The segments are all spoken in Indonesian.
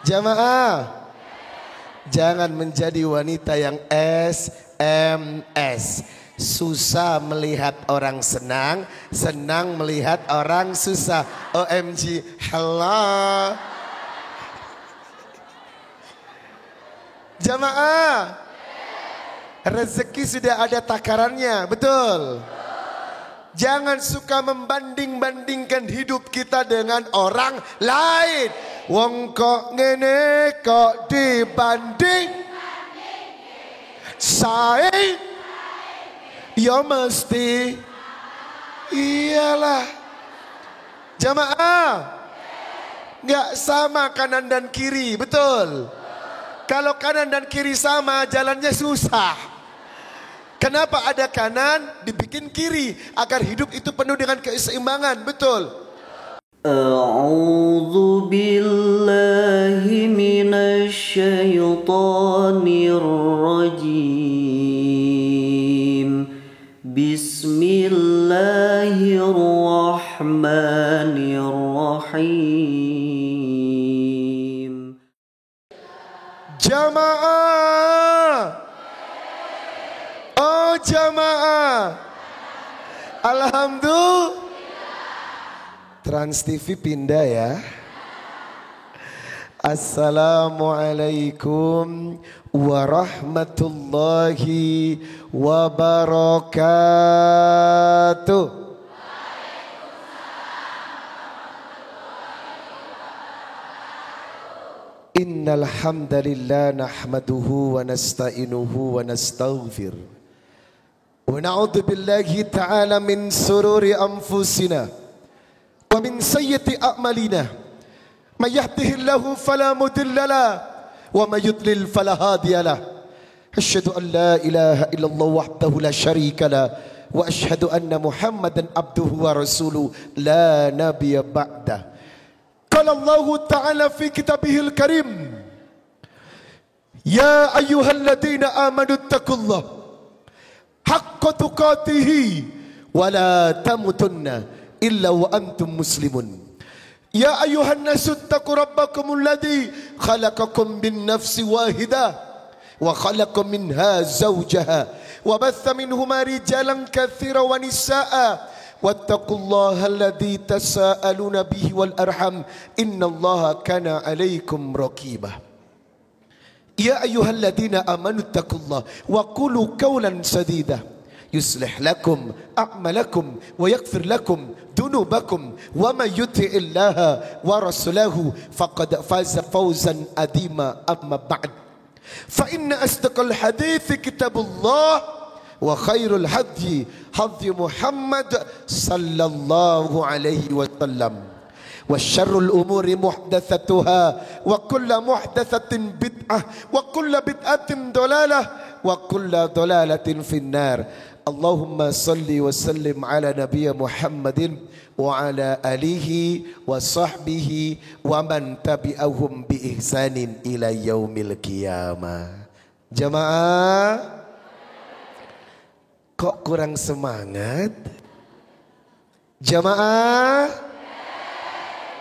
Jamaah, jangan menjadi wanita yang SMS. Susah melihat orang senang, senang melihat orang susah. OMG, hello. Jamaah, rezeki sudah ada takarannya, betul? Jangan suka membanding-bandingkan hidup kita dengan orang lain. Wong kok ngene kok dibanding saya, ya mesti iyalah. Jamaah, nggak sama kanan dan kiri, betul? Kalau kanan dan kiri sama, jalannya susah. Kenapa ada kanan dibikin kiri? Agar hidup itu penuh dengan keseimbangan, betul? A'udzu billahi minasyaitonir rajim. Bismillahirrahmanirrahim. Jamaah, oh jamaah, alhamdulillah. Trans TV pindah ya. Assalamualaikum warahmatullahi wabarakatuh. Innal hamdalillah nahmaduhu wa nasta'inuhu wa nastaghfir. Wa na'udzu billahi ta'ala min sururi anfusina wa min sayyiati a'malina. May yahdihillahu fala mudilla lahu wa may yudlil fala hadiya lahu. Asyhadu an la ilaha illallah wahdahu la syarika lahu wa asyhadu anna Muhammadan abduhu wa rasuluhu la nabiyya ba'dah. Qala Allah Ta'ala fi kitabihil karim, ya ayyuhalladzina amanu taqullaha haqqa tuqatih wa la tamutunna illa wa antum muslimun. Ya ayyuhan nasu taqu rabbakumul ladzi khalaqakum min nafsin wahidah wa khalaqa minha zawjaha wa batha minhuma rijalan katsiran wa nisaa'a wattaqullaha alladzi tasaaluna bihi wal arham innallaha kana 'alaikum raqibah. Ya ayyuhalladzina amanu taqullaha wa qulu qawlan sadida yuslih lakum a'malakum wa yaghfir lakum dunubakum wa may yuti'illaha wa rasulahu faqad faza fawzan adima. Amma ba'd, fa inna asdaqal hadithi kitabullah wa khairul hadyi hadyi Muhammad sallallahu alaihi wasallam wa syarrul umuri muhdatsatuha wa kullu muhdatsatin bid'ah wa kullu bid'atin dalalah wa kullu dalalatin finnar. Allahumma salli wa sallim ala nabiyya Muhammadin wa ala alihi wa sahbihi wa man tabi'ahum bi ihsanin ila yaumil qiyamah. Jamaah, kok kurang semangat? Jamaah,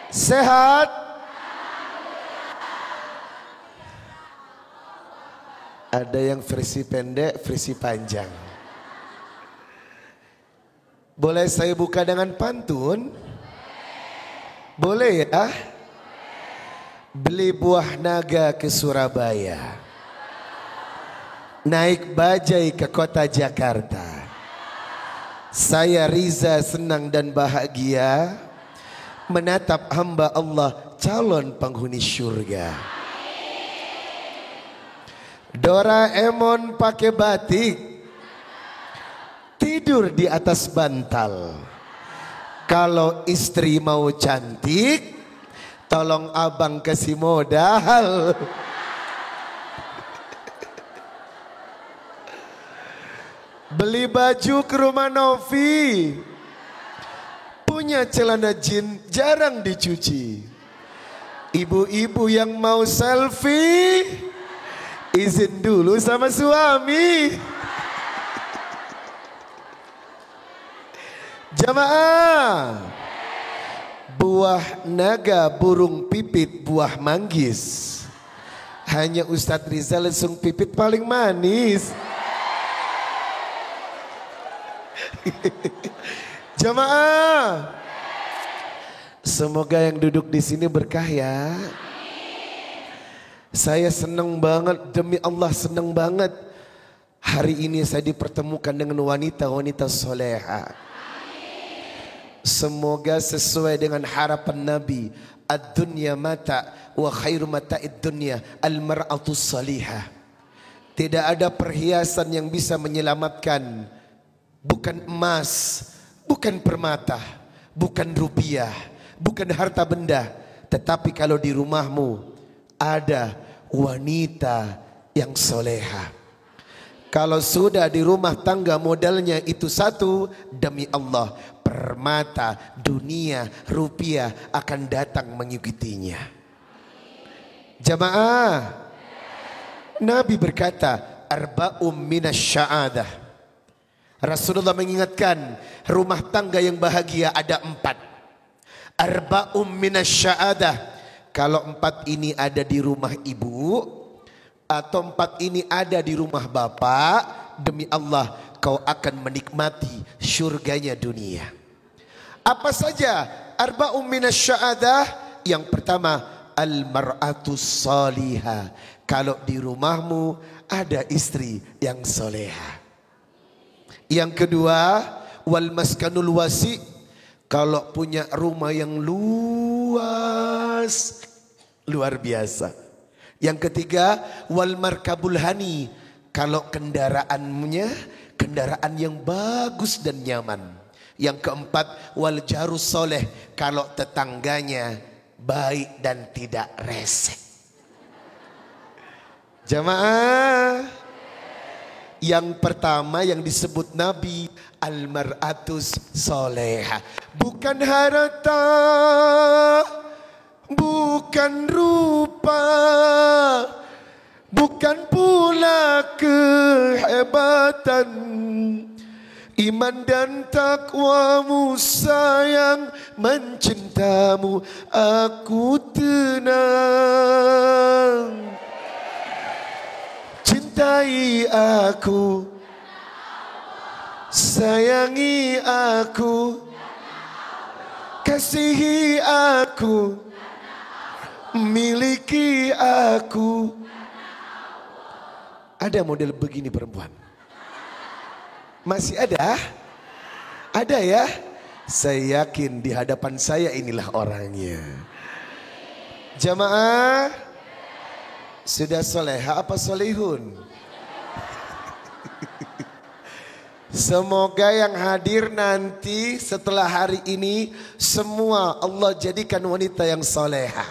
sehat? Ada yang versi pendek, versi panjang. Boleh saya buka dengan pantun? Boleh ya? Beli buah naga ke Surabaya, naik bajai ke kota Jakarta. Saya Riza senang dan bahagia menatap hamba Allah calon penghuni surga. Doraemon pakai batik, tidur di atas bantal. Kalau istri mau cantik, tolong abang kasih modal. Beli baju ke rumah Novi, punya celana jin jarang dicuci. Ibu-ibu yang mau selfie, izin dulu sama suami. Jamaah, buah naga, burung pipit, buah manggis. Hanya Ustadz Rizal langsung pipit paling manis. Jamaah, semoga yang duduk di sini berkah ya. Saya senang banget, demi Allah senang banget. Hari ini saya dipertemukan dengan wanita-wanita soleha. Semoga sesuai dengan harapan Nabi. Ad-dunya mata wa khairu mata'id dunya al-mar'atus salihah. Tidak ada perhiasan yang bisa menyelamatkan. Bukan emas, bukan permata, bukan rupiah, bukan harta benda. Tetapi kalau di rumahmu ada wanita yang soleha. Kalau sudah di rumah tangga modalnya itu satu, demi Allah permata, dunia, rupiah akan datang mengikutinya. Jamaah, Nabi berkata, arba'um minasya'adah. Rasulullah mengingatkan, rumah tangga yang bahagia ada 4. Arba'um minasya'adah. Kalau 4 ini ada di rumah ibu, atau 4 ini ada di rumah bapak, demi Allah kau akan menikmati syurganya dunia. Apa saja arba'um minasya'adah? Yang pertama, al-mar'atus salihah. Kalau di rumahmu ada istri yang soleha. Yang kedua, wal maskanul wasi. Kalau punya rumah yang luas, luar biasa. Yang ketiga, wal markabul hani. Kalau kendaraannya kendaraan yang bagus dan nyaman. Yang keempat, wal jarus soleh. Kalau tetangganya baik dan tidak resek. Jamaah, yang pertama yang disebut Nabi, al-mar'atus soleha. Bukan harta, bukan rupa, bukan pula kehebatan. Iman dan takwamu, sayang mencintamu, aku tenang. Cintai aku, sayangi aku, kasihi aku, miliki aku. Ada model begini perempuan? Masih ada? Ada ya? Saya yakin di hadapan saya inilah orangnya. Jamaah, sudah soleha apa solehun? Semoga yang hadir nanti setelah hari ini semua Allah jadikan wanita yang soleha.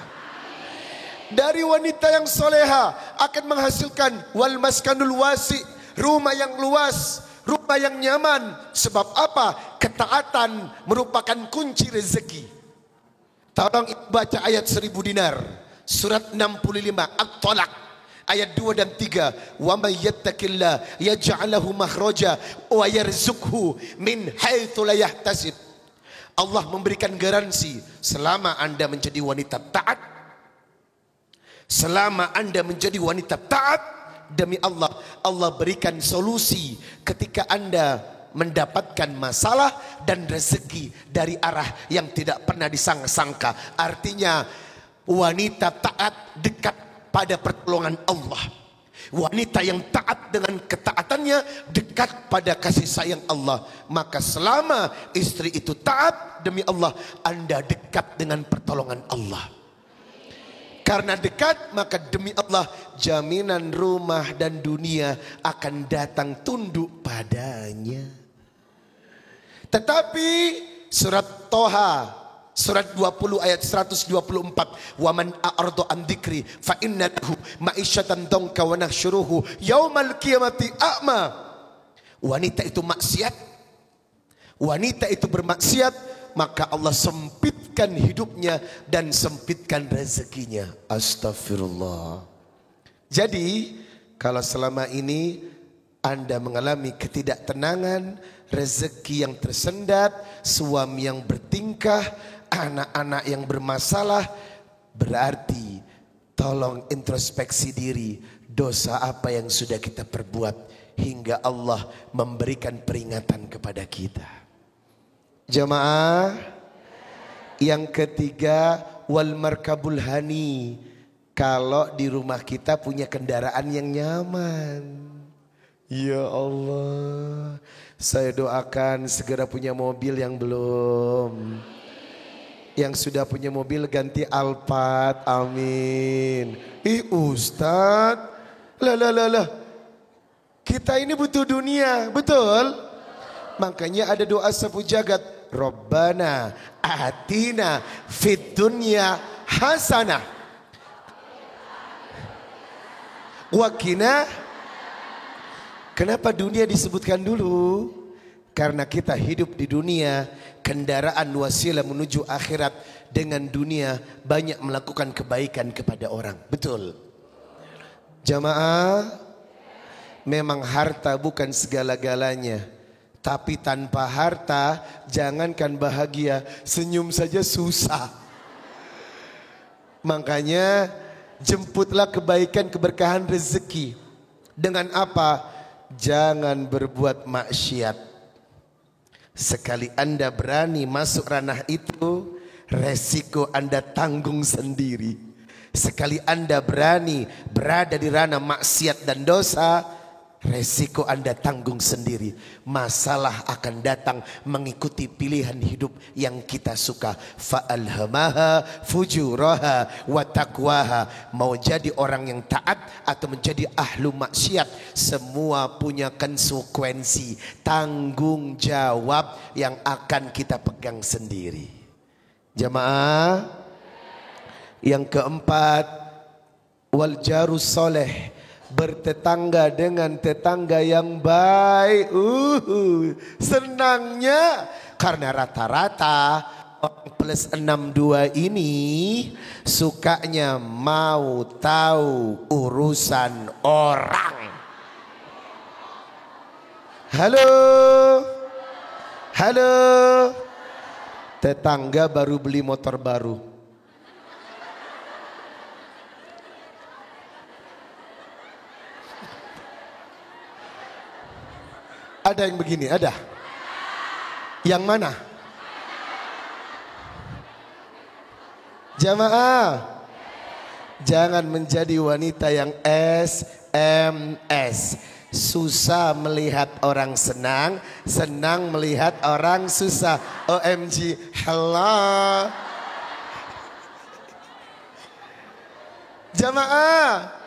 Dari wanita yang soleha akan menghasilkan wal maskanul wasi, rumah yang luas, rumah yang nyaman. Sebab apa? Ketaatan merupakan kunci rezeki. Tolong baca ayat 1000 dinar. Surat 65 At-Talaq ayat 2 dan 3. Wa may yattaqillah yaj'al lahu makhraja wa yarzuqhu min haitsu la yahtasib. Allah memberikan garansi selama Anda menjadi wanita taat. Selama Anda menjadi wanita taat, demi Allah, Allah berikan solusi ketika Anda mendapatkan masalah dan rezeki dari arah yang tidak pernah disangka-sangka. Artinya wanita taat dekat pada pertolongan Allah. Wanita yang taat dengan ketaatannya dekat pada kasih sayang Allah. Maka selama istri itu taat, demi Allah Anda dekat dengan pertolongan Allah. Karena dekat, maka demi Allah jaminan rumah dan dunia akan datang tunduk padanya. Tetapi surat Toha surat 20 ayat 124, wa man a'rada an dzikri fa inna lahu ma'isyatan dhanka wa nahsyuruhu yaumal qiyamati a'ma. Wanita itu maksiat, wanita itu bermaksiat, maka Allah sempitkan hidupnya dan sempitkan rezekinya. Astagfirullah. Jadi kalau selama ini Anda mengalami ketidaktenangan, rezeki yang tersendat, suami yang bertingkah, anak-anak yang bermasalah, berarti tolong introspeksi diri, dosa apa yang sudah kita perbuat hingga Allah memberikan peringatan kepada kita. Jamaah, yang ketiga, wal markabul hani. Kalau di rumah kita punya kendaraan yang nyaman. Ya Allah, saya doakan segera punya mobil yang belum. Yang sudah punya mobil ganti Alphard, amin. Ustadz, lah. Kita ini butuh dunia, betul? Makanya ada doa sapu jagat. Rabbana atina fid dunya hasanah wa qina. Kenapa dunia disebutkan dulu? Karena kita hidup di dunia, kendaraan wasilah menuju akhirat. Dengan dunia banyak melakukan kebaikan kepada orang. Betul? Jamaah, memang harta bukan segala-galanya. Tapi tanpa harta, jangankan bahagia, senyum saja susah. Makanya jemputlah kebaikan, keberkahan rezeki. Dengan apa? Jangan berbuat maksiat. Sekali Anda berani masuk ranah itu, resiko Anda tanggung sendiri. Sekali Anda berani berada di ranah maksiat dan dosa, resiko Anda tanggung sendiri. Masalah akan datang mengikuti pilihan hidup yang kita suka. Fa'alhamaha fujuraha wa taqwaha. Mau jadi orang yang taat atau menjadi ahlu maksiat, semua punya konsekuensi, tanggung jawab yang akan kita pegang sendiri. Jamaah, yang keempat, wal jarus soleh. Bertetangga dengan tetangga yang baik. Senangnya karena rata-rata orang plus 62 ini sukanya mau tahu urusan orang. Halo. Halo. Tetangga baru beli motor baru. Ada yang begini, ada? Yang mana? Jamaah, jangan menjadi wanita yang SMS. Susah melihat orang senang, senang melihat orang susah. OMG, hello. Jamaah,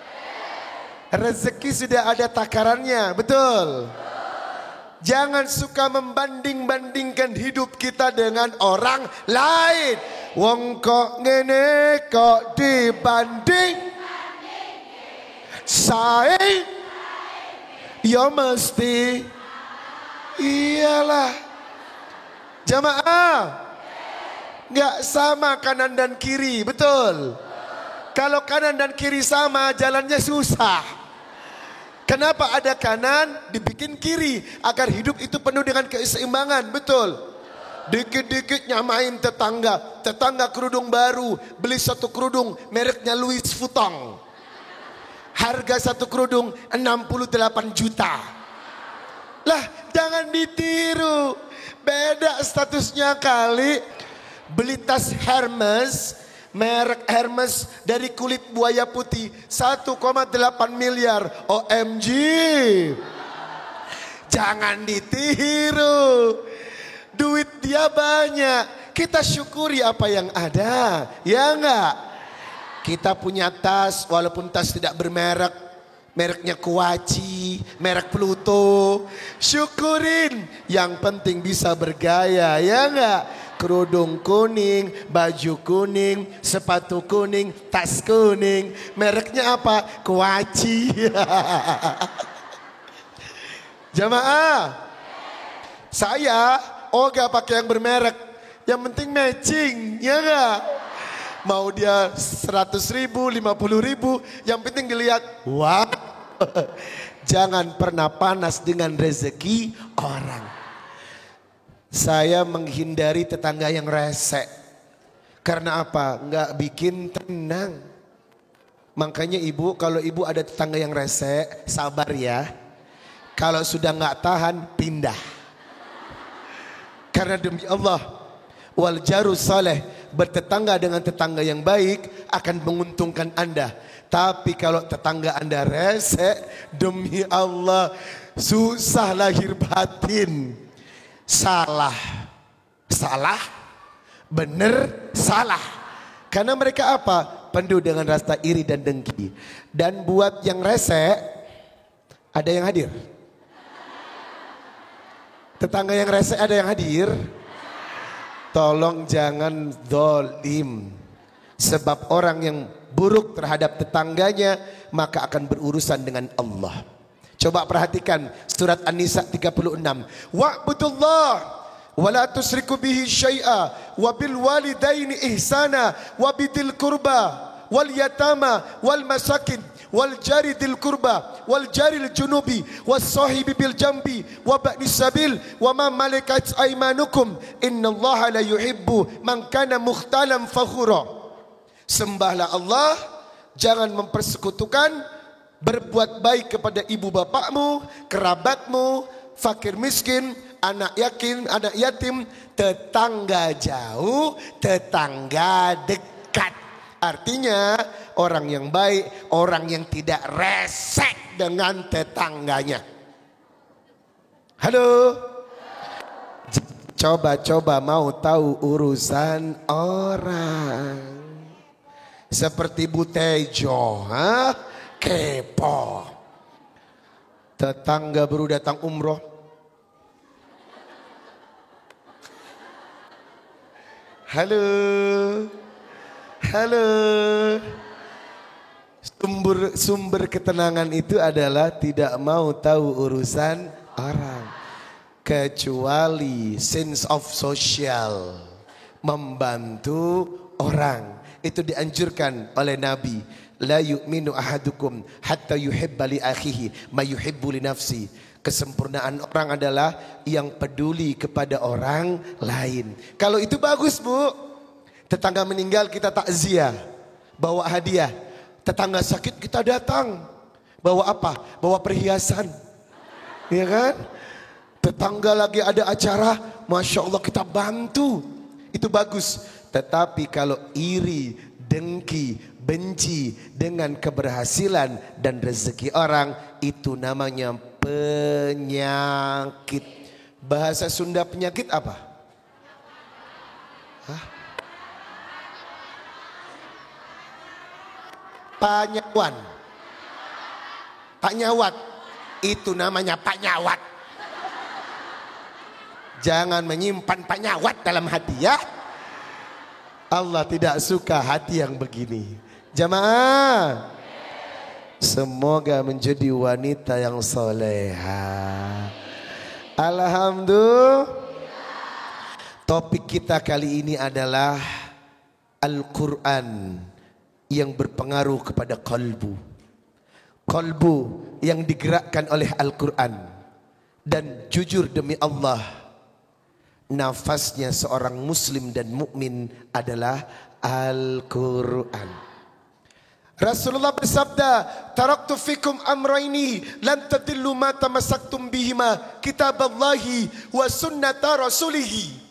rezeki sudah ada takarannya, betul? Jangan suka membanding-bandingkan hidup kita dengan orang lain. Wong kok ngene kok dibanding saya, ya mesti iyalah. Jamaah, nggak sama kanan dan kiri, betul? Kalau kanan dan kiri sama, jalannya susah. Kenapa ada kanan dibikin kiri? Agar hidup itu penuh dengan keseimbangan, betul? Dikit-dikit nyamain tetangga. Tetangga kerudung baru, beli satu kerudung mereknya Louis Vuitton. Harga satu kerudung 68 juta. Lah, jangan ditiru. Beda statusnya kali. Beli tas Hermes, merek Hermes dari kulit buaya putih 1,8 miliar. OMG. Jangan ditiru. Duit dia banyak. Kita syukuri apa yang ada. Ya enggak? Kita punya tas walaupun tas tidak bermerek. Mereknya Kuaci, merek Pluto. Syukurin. Yang penting bisa bergaya. Ya enggak? Kerudung kuning, baju kuning, sepatu kuning, tas kuning. Mereknya apa? Kuaci. Jamaah, saya gak pakai yang bermerek. Yang penting matching, ya gak? Mau dia 100 ribu, 50 ribu, yang penting dilihat. Wah, jangan pernah panas dengan rezeki orang. Saya menghindari tetangga yang resek. Karena apa? Nggak bikin tenang. Makanya ibu, kalau ibu ada tetangga yang rese, sabar ya. Kalau sudah nggak tahan, pindah. Karena demi Allah, wal jaru saleh, bertetangga dengan tetangga yang baik akan menguntungkan Anda. Tapi kalau tetangga Anda rese, demi Allah susah lahir batin. Salah, bener, salah. Karena mereka apa? Penuh dengan rasa iri dan dengki. Dan buat yang rese, ada yang hadir? Tetangga yang rese ada yang hadir? Tolong jangan zalim. Sebab orang yang buruk terhadap tetangganya maka akan berurusan dengan Allah. Coba perhatikan surat An-Nisa 36. Wa'budullah wa la tusyriku bihi syai'a wa bil walidaini ihsana wa bidil qurba wal yatama wal masakin wal jari dil kurba wal jaril junubi was sahibi bil jambi wa ba'nis sabil wa ma malakat aymanukum innallaha la yuhibbu man kana mukhtalan fakhura. Sembahlah Allah, jangan mempersekutukan, berbuat baik kepada ibu bapakmu, kerabatmu, fakir miskin, anak yatim, tetangga jauh, tetangga dekat. Artinya orang yang baik, orang yang tidak resek dengan tetangganya. Halo. Coba mau tahu urusan orang. Seperti Bu Tejo, kepo. Tetangga baru datang umroh. Halo. Sumber ketenangan itu adalah tidak mau tahu urusan orang. Kecuali sense of social, membantu orang. Itu dianjurkan oleh Nabi. La yu'minu ahadukum hatta yuhibba li akhihi ma yuhibbu li nafsi. Kesempurnaan orang adalah yang peduli kepada orang lain. Kalau itu bagus, Bu. Tetangga meninggal kita takziah, bawa hadiah. Tetangga sakit kita datang. Bawa apa? Bawa perhiasan. Iya kan? Tetangga lagi ada acara, Masya Allah kita bantu. Itu bagus. Tetapi kalau iri, dengki, benci dengan keberhasilan dan rezeki orang, itu namanya penyakit. Bahasa Sunda penyakit apa? Hah? Panyawan. Pak Nyawat. Itu namanya Pak Nyawat. Jangan menyimpan Pak Nyawat dalam hati ya. Allah tidak suka hati yang begini. Jamaah, semoga menjadi wanita yang soleha. Alhamdulillah. Topik kita kali ini adalah Al-Quran yang berpengaruh kepada kalbu. Kalbu yang digerakkan oleh Al-Quran. Dan jujur demi Allah, nafasnya seorang muslim dan mukmin adalah Al-Quran. Rasulullah bersabda, taraktu fikum amraini lan tadillu ma tamassaktum bihima kitaballahi wa sunnata rasulihi.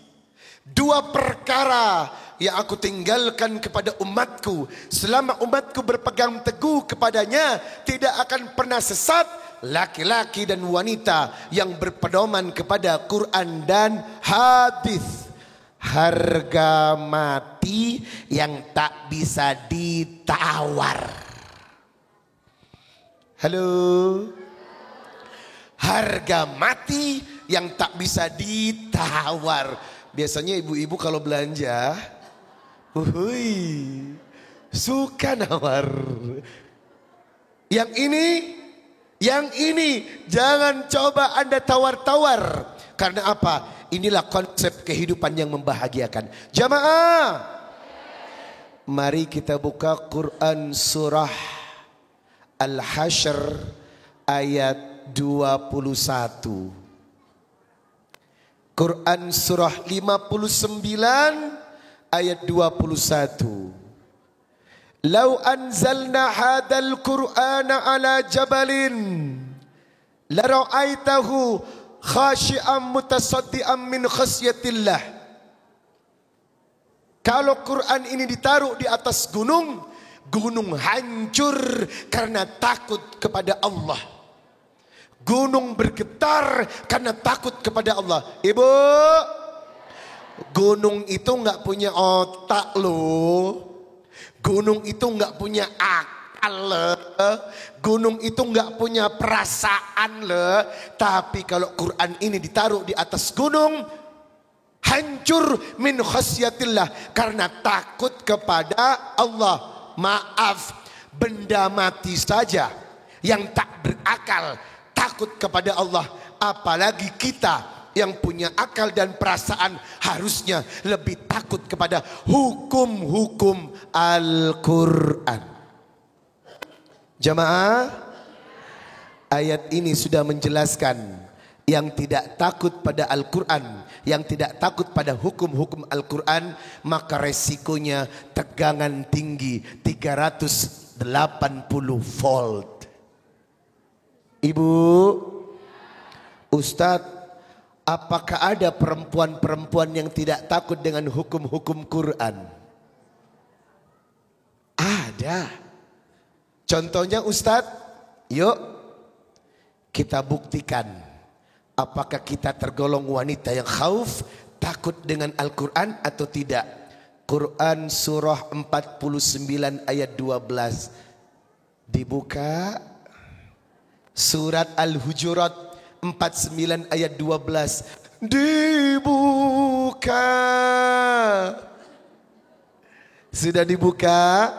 Dua perkara yang aku tinggalkan kepada umatku, selama umatku berpegang teguh kepadanya tidak akan pernah sesat. Laki-laki dan wanita yang berpedoman kepada Quran dan hadis. Harga mati yang tak bisa ditawar. Halo. Harga mati yang tak bisa ditawar. Biasanya ibu-ibu kalau belanja, suka nawar. Yang ini jangan coba Anda tawar-tawar. Karena apa? Inilah konsep kehidupan yang membahagiakan. Jamaah, mari kita buka Quran surah Al-Hasyr ayat 21. Quran surah 59 ayat 21. Lau anzalna hadzal Qur'ana ala jabalin la ra'aitahu khashi'an mutasaddian min khasyatillah. Kalau Quran ini ditaruh di atas gunung, gunung hancur karena takut kepada Allah. Gunung bergetar karena takut kepada Allah. Ibu, gunung itu nggak punya otak loh. Gunung itu nggak punya akal loh. Gunung itu nggak punya perasaan loh. Tapi kalau Quran ini ditaruh di atas gunung, hancur min khasyatillah karena takut kepada Allah. Maaf, benda mati saja yang tak berakal takut kepada Allah, apalagi kita yang punya akal dan perasaan harusnya lebih takut kepada hukum-hukum Al-Quran. Jamaah, ayat ini sudah menjelaskan yang tidak takut pada Al-Quran, yang tidak takut pada hukum-hukum Al-Quran, maka resikonya tegangan tinggi 380 volt. Ibu, Ustadz, apakah ada perempuan-perempuan yang tidak takut dengan hukum-hukum Quran? Ada. Contohnya Ustadz, yuk kita buktikan. Apakah kita tergolong wanita yang khauf, takut dengan Al-Quran atau tidak? Quran surah 49 ayat 12. Dibuka. Surat Al-Hujurat 49 ayat 12. Dibuka. Sudah dibuka?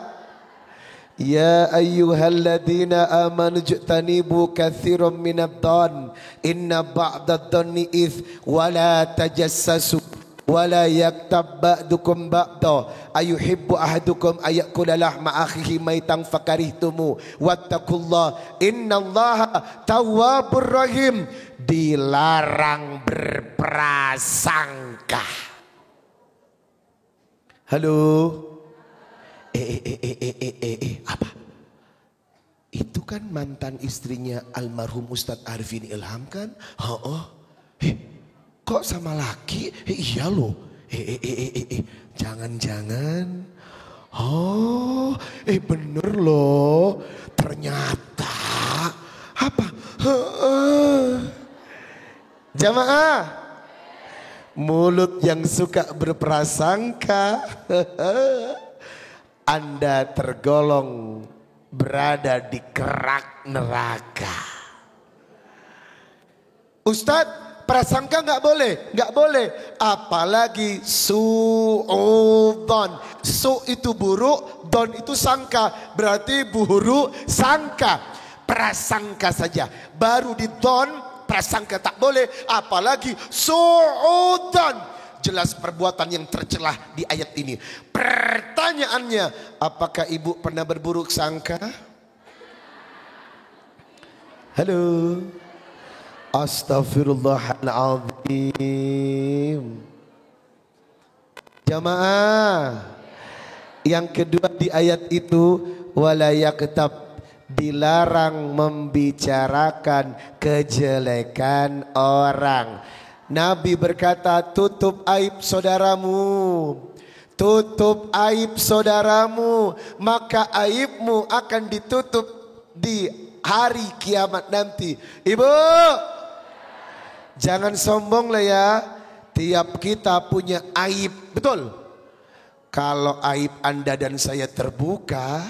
Ya ayyuhalladzina amanu jtanibu katsiran minadh-dhann inna ba'dadh-dhanni its wala tajassasu wala yaktab ba'dukum ba'da ayuhibbu ahadukum ayakula lahma akhihi maitan fakarihtumu wattaqullah innallaha tawwabur rahim. Dilarang berprasangka. Halo. Apa? Itu kan mantan istrinya almarhum Ustadz Arifin Ilham kan? Kok sama laki? Iya loh. Jangan-jangan. Bener loh. Ternyata. Apa? Jamaah. Mulut yang suka berprasangka. Anda tergolong berada di kerak neraka. Ustadz, prasangka nggak boleh, nggak boleh. Apalagi su'udon. Su itu buruk, don itu sangka. Berarti buruk sangka. Prasangka saja. Baru di don, prasangka tak boleh. Apalagi su'udon. Jelas perbuatan yang tercelah di ayat ini. Pertanyaannya, apakah ibu pernah berburuk sangka? Halo. Astaghfirullahaladzim. Jamaah, yang kedua di ayat itu, wala yaktab, dilarang membicarakan kejelekan orang. Nabi berkata, tutup aib saudaramu, tutup aib saudaramu, maka aibmu akan ditutup di hari kiamat nanti. Ibu, jangan sombong lah ya. Tiap kita punya aib, betul. Kalau aib Anda dan saya terbuka,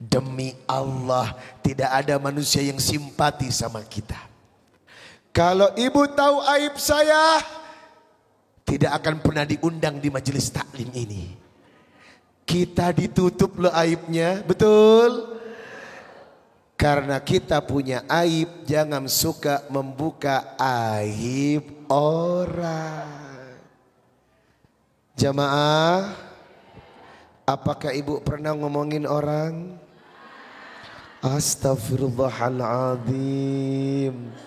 demi Allah tidak ada manusia yang simpati sama kita. Kalau ibu tahu aib saya, tidak akan pernah diundang di majelis taklim ini. Kita ditutup loh aibnya, betul? Karena kita punya aib, jangan suka membuka aib orang. Jamaah, apakah ibu pernah ngomongin orang? Astaghfirullahaladzim.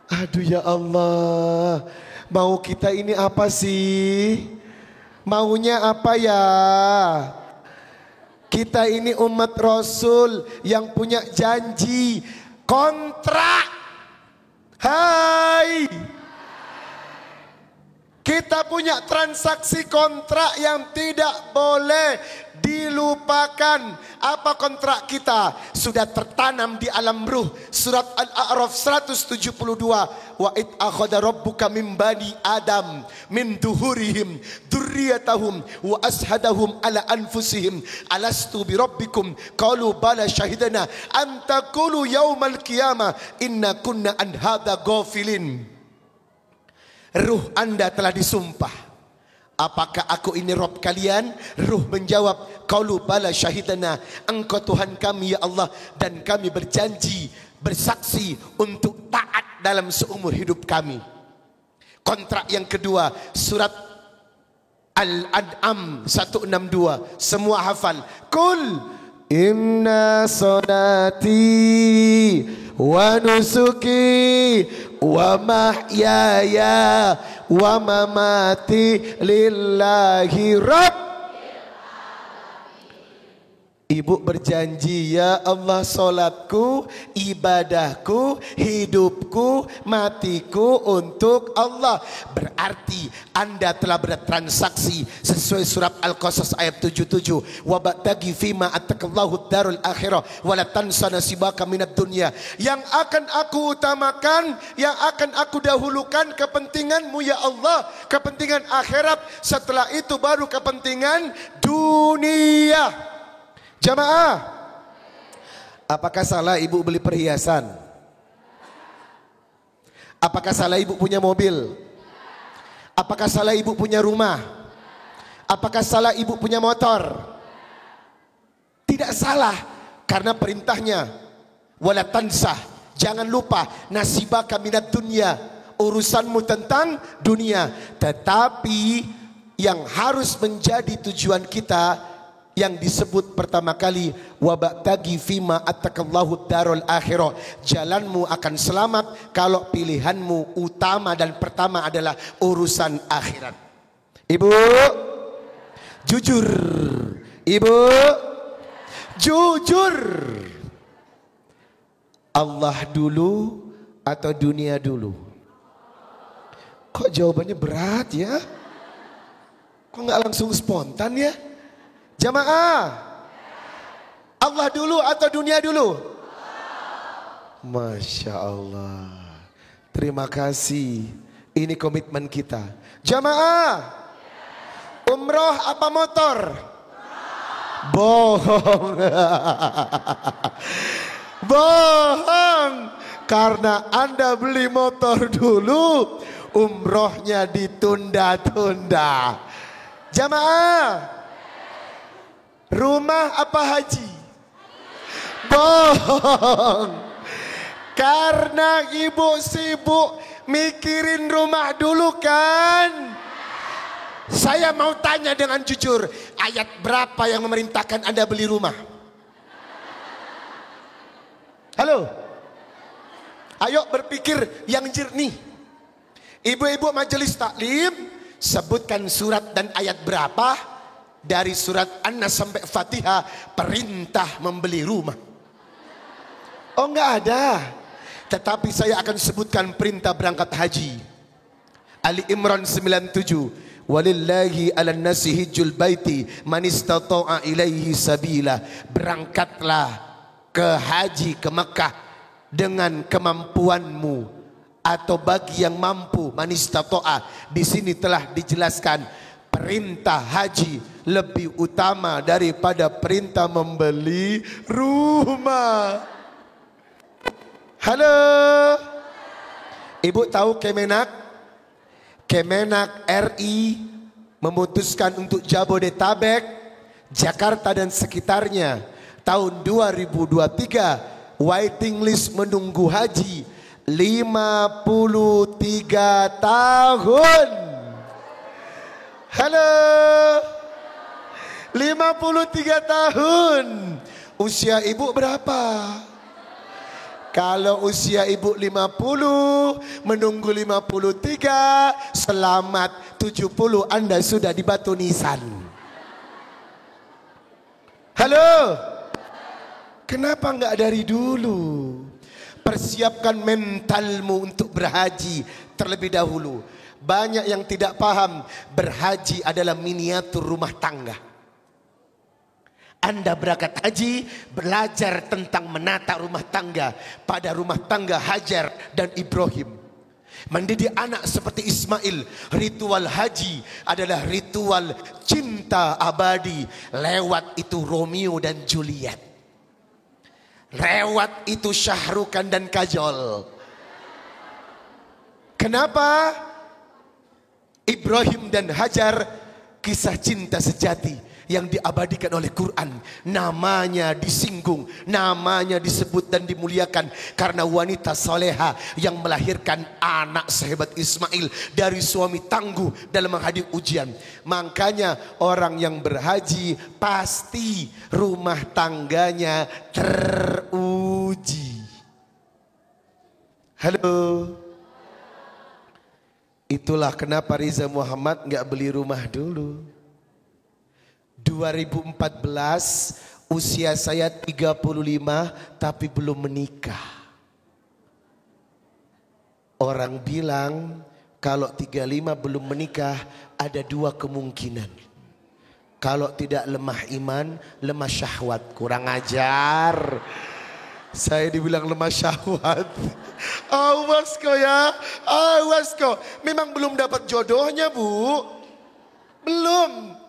Aduh ya Allah, mau kita ini apa sih? Maunya apa ya? Kita ini umat Rasul yang punya janji kontrak. Hai, kita punya transaksi kontrak yang tidak boleh dilupakan. Apa kontrak kita? Sudah tertanam di alam ruh. Surat Al-A'raf 172. Wa id akhadha rabbuka min bani Adam min duhurihim dzurriyyatahum wa ashhadahum ala anfusihim alastu bi rabbikum qalu bala syahidana an taqulu yaumal qiyamah inna kunna an hadza ghafilin. Ruh Anda telah disumpah. Apakah aku ini Rabb kalian? Ruh menjawab, qalu bala syahidana, engkau Tuhan kami ya Allah, dan kami berjanji, bersaksi untuk taat dalam seumur hidup kami. Kontrak yang kedua, surat Al-An'am 162. Semua hafal. Qul inna salati wa nusuki wa mahyaya wa mamati lillahi rabb. Ibu berjanji, ya Allah, solatku, ibadahku, hidupku, matiku untuk Allah. Berarti Anda telah bertransaksi sesuai surat Al-Qasas ayat 77. Wabtaghi fima atakallahu darul akhirah wala tansa nasibaka minad dunya. Yang akan aku utamakan, yang akan aku dahulukan kepentinganmu ya Allah, kepentingan akhirat. Setelah itu baru kepentingan dunia. Jamaah, apakah salah ibu beli perhiasan? Apakah salah ibu punya mobil? Apakah salah ibu punya rumah? Apakah salah ibu punya motor? Tidak salah, karena perintahnya wala tansah, jangan lupa nasibaka minad dunya, urusanmu tentang dunia. Tetapi yang harus menjadi tujuan kita yang disebut pertama kali wabtaghi fima atakallahu darul akhirah. Jalanmu akan selamat kalau pilihanmu utama dan pertama adalah urusan akhirat. Ibu jujur. Ibu jujur. Allah dulu atau dunia dulu? Kok jawabannya berat ya? Kok nggak langsung spontan ya? Jamaah, Allah dulu atau dunia dulu? Masya Allah. Terima kasih. Ini komitmen kita. Jamaah, umroh apa motor? Bohong. Bohong. Karena Anda beli motor dulu, umrohnya ditunda-tunda. Jamaah, rumah apa haji? Bohong. Karena ibu sibuk mikirin rumah dulu kan? Saya mau tanya dengan jujur, ayat berapa yang memerintahkan Anda beli rumah? Halo? Ayo berpikir yang jernih. Ibu-ibu majelis taklim, sebutkan surat dan ayat berapa dari surat An-Nas sampai Fatihah perintah membeli rumah. Oh, enggak ada. Tetapi saya akan sebutkan perintah berangkat haji. Ali Imran 97. Walillahi 'alan nasi hijjul baiti man istata'a ilaihi sabila. Berangkatlah ke haji ke Mekah dengan kemampuanmu atau bagi yang mampu. Man istata'a, di sini telah dijelaskan perintah haji lebih utama daripada perintah membeli rumah. Halo, ibu tahu Kemenak? Kemenak RI memutuskan untuk Jabodetabek, Jakarta dan sekitarnya tahun 2023 waiting list menunggu haji 53 tahun. Halo, 53 tahun. Usia ibu berapa? Kalau usia ibu 50, menunggu 53, selamat 70 Anda sudah di Batu Nisan. Halo? Kenapa enggak dari dulu? Persiapkan mentalmu untuk berhaji terlebih dahulu. Banyak yang tidak paham, berhaji adalah miniatur rumah tangga. Anda berangkat haji, belajar tentang menata rumah tangga pada rumah tangga Hajar dan Ibrahim. Mendidik anak seperti Ismail. Ritual haji adalah ritual cinta abadi. Lewat itu Romeo dan Juliet. Lewat itu Syahrukan dan Kajol. Kenapa? Ibrahim dan Hajar, kisah cinta sejati yang diabadikan oleh Quran. Namanya disinggung, namanya disebut dan dimuliakan karena wanita soleha yang melahirkan anak sehebat Ismail dari suami tangguh dalam menghadapi ujian. Makanya orang yang berhaji pasti rumah tangganya teruji. Halo. Itulah kenapa Riza Muhammad nggak beli rumah dulu. 2014 usia saya 35 tapi belum menikah. Orang bilang kalau 35 belum menikah ada dua kemungkinan. Kalau tidak lemah iman, lemah syahwat. Kurang ajar. Saya dibilang lemah syahwat. Awas kau ya, awas kau. Memang belum dapat jodohnya, Bu. Belum.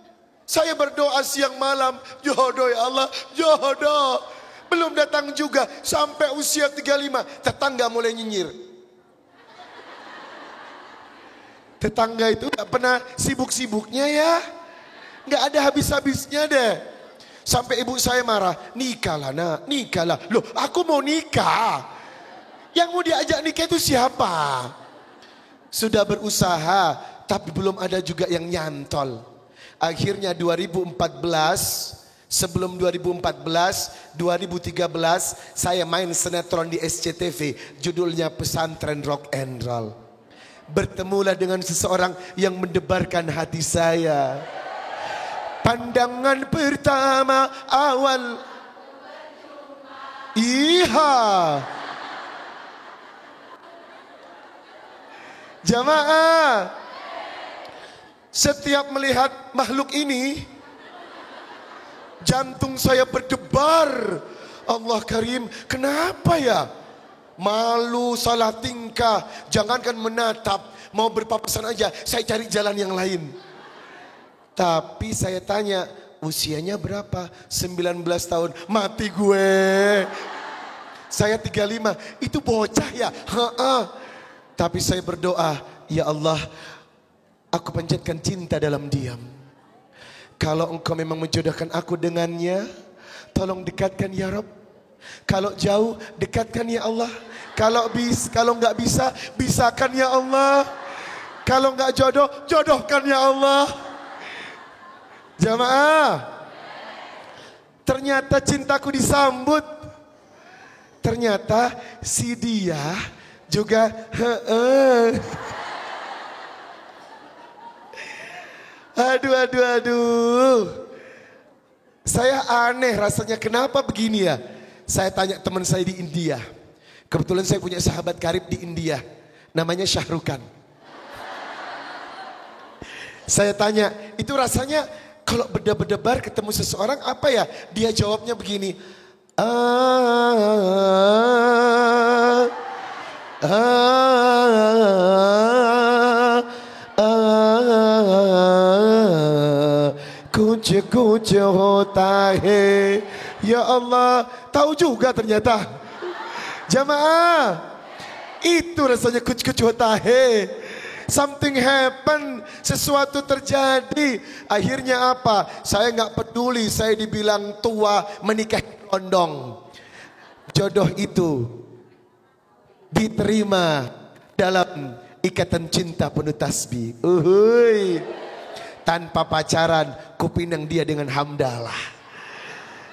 Saya berdoa siang malam, jodoh ya Allah, jodoh. Belum datang juga, sampai usia 35, tetangga mulai nyinyir. Tetangga itu gak pernah sibuk-sibuknya ya. Gak ada habis-habisnya deh. Sampai ibu saya marah, nikahlah nak, nikahlah. Loh aku mau nikah. Yang mau diajak nikah itu siapa? Sudah berusaha, tapi belum ada juga yang nyantol. Akhirnya 2014, sebelum 2014, 2013 saya main sinetron di SCTV, judulnya Pesantren Rock and Roll. Bertemulah dengan seseorang yang mendebarkan hati saya. Pandangan pertama awal, iha. Jamaah, setiap melihat makhluk ini, jantung saya berdebar. Allah Karim, kenapa ya? Malu, salah tingkah, jangankan menatap, mau berpapasan aja, saya cari jalan yang lain. Tapi saya tanya, usianya berapa? 19 tahun, mati gue. Saya 35, itu bocah ya? Ha-ha. Tapi saya berdoa, ya Allah, aku panjatkan cinta dalam diam. Kalau engkau memang menjodohkan aku dengannya, tolong dekatkan ya Rabb. Kalau jauh, dekatkan ya Allah. Kalau nggak bisa, bisakan ya Allah. Kalau nggak jodoh, jodohkan ya Allah. Jamaah, ternyata cintaku disambut. Ternyata si dia juga Aduh. Saya aneh rasanya, kenapa begini ya? Saya tanya teman saya di India. Kebetulan saya punya sahabat karib di India. Namanya Syahrukan. Saya tanya, itu rasanya kalau berdebar-debar ketemu seseorang apa ya? Dia jawabnya begini. Kuch hota hai. Ya Allah, tahu juga ternyata. Jamaah, itu rasanya kuch hota hai. Something happen, sesuatu terjadi. Akhirnya apa? Saya nggak peduli, saya dibilang tua, menikah kondong. Jodoh itu diterima dalam ikatan cinta penuh tasbih. Tanpa pacaran, kupinang dia dengan hamdalah.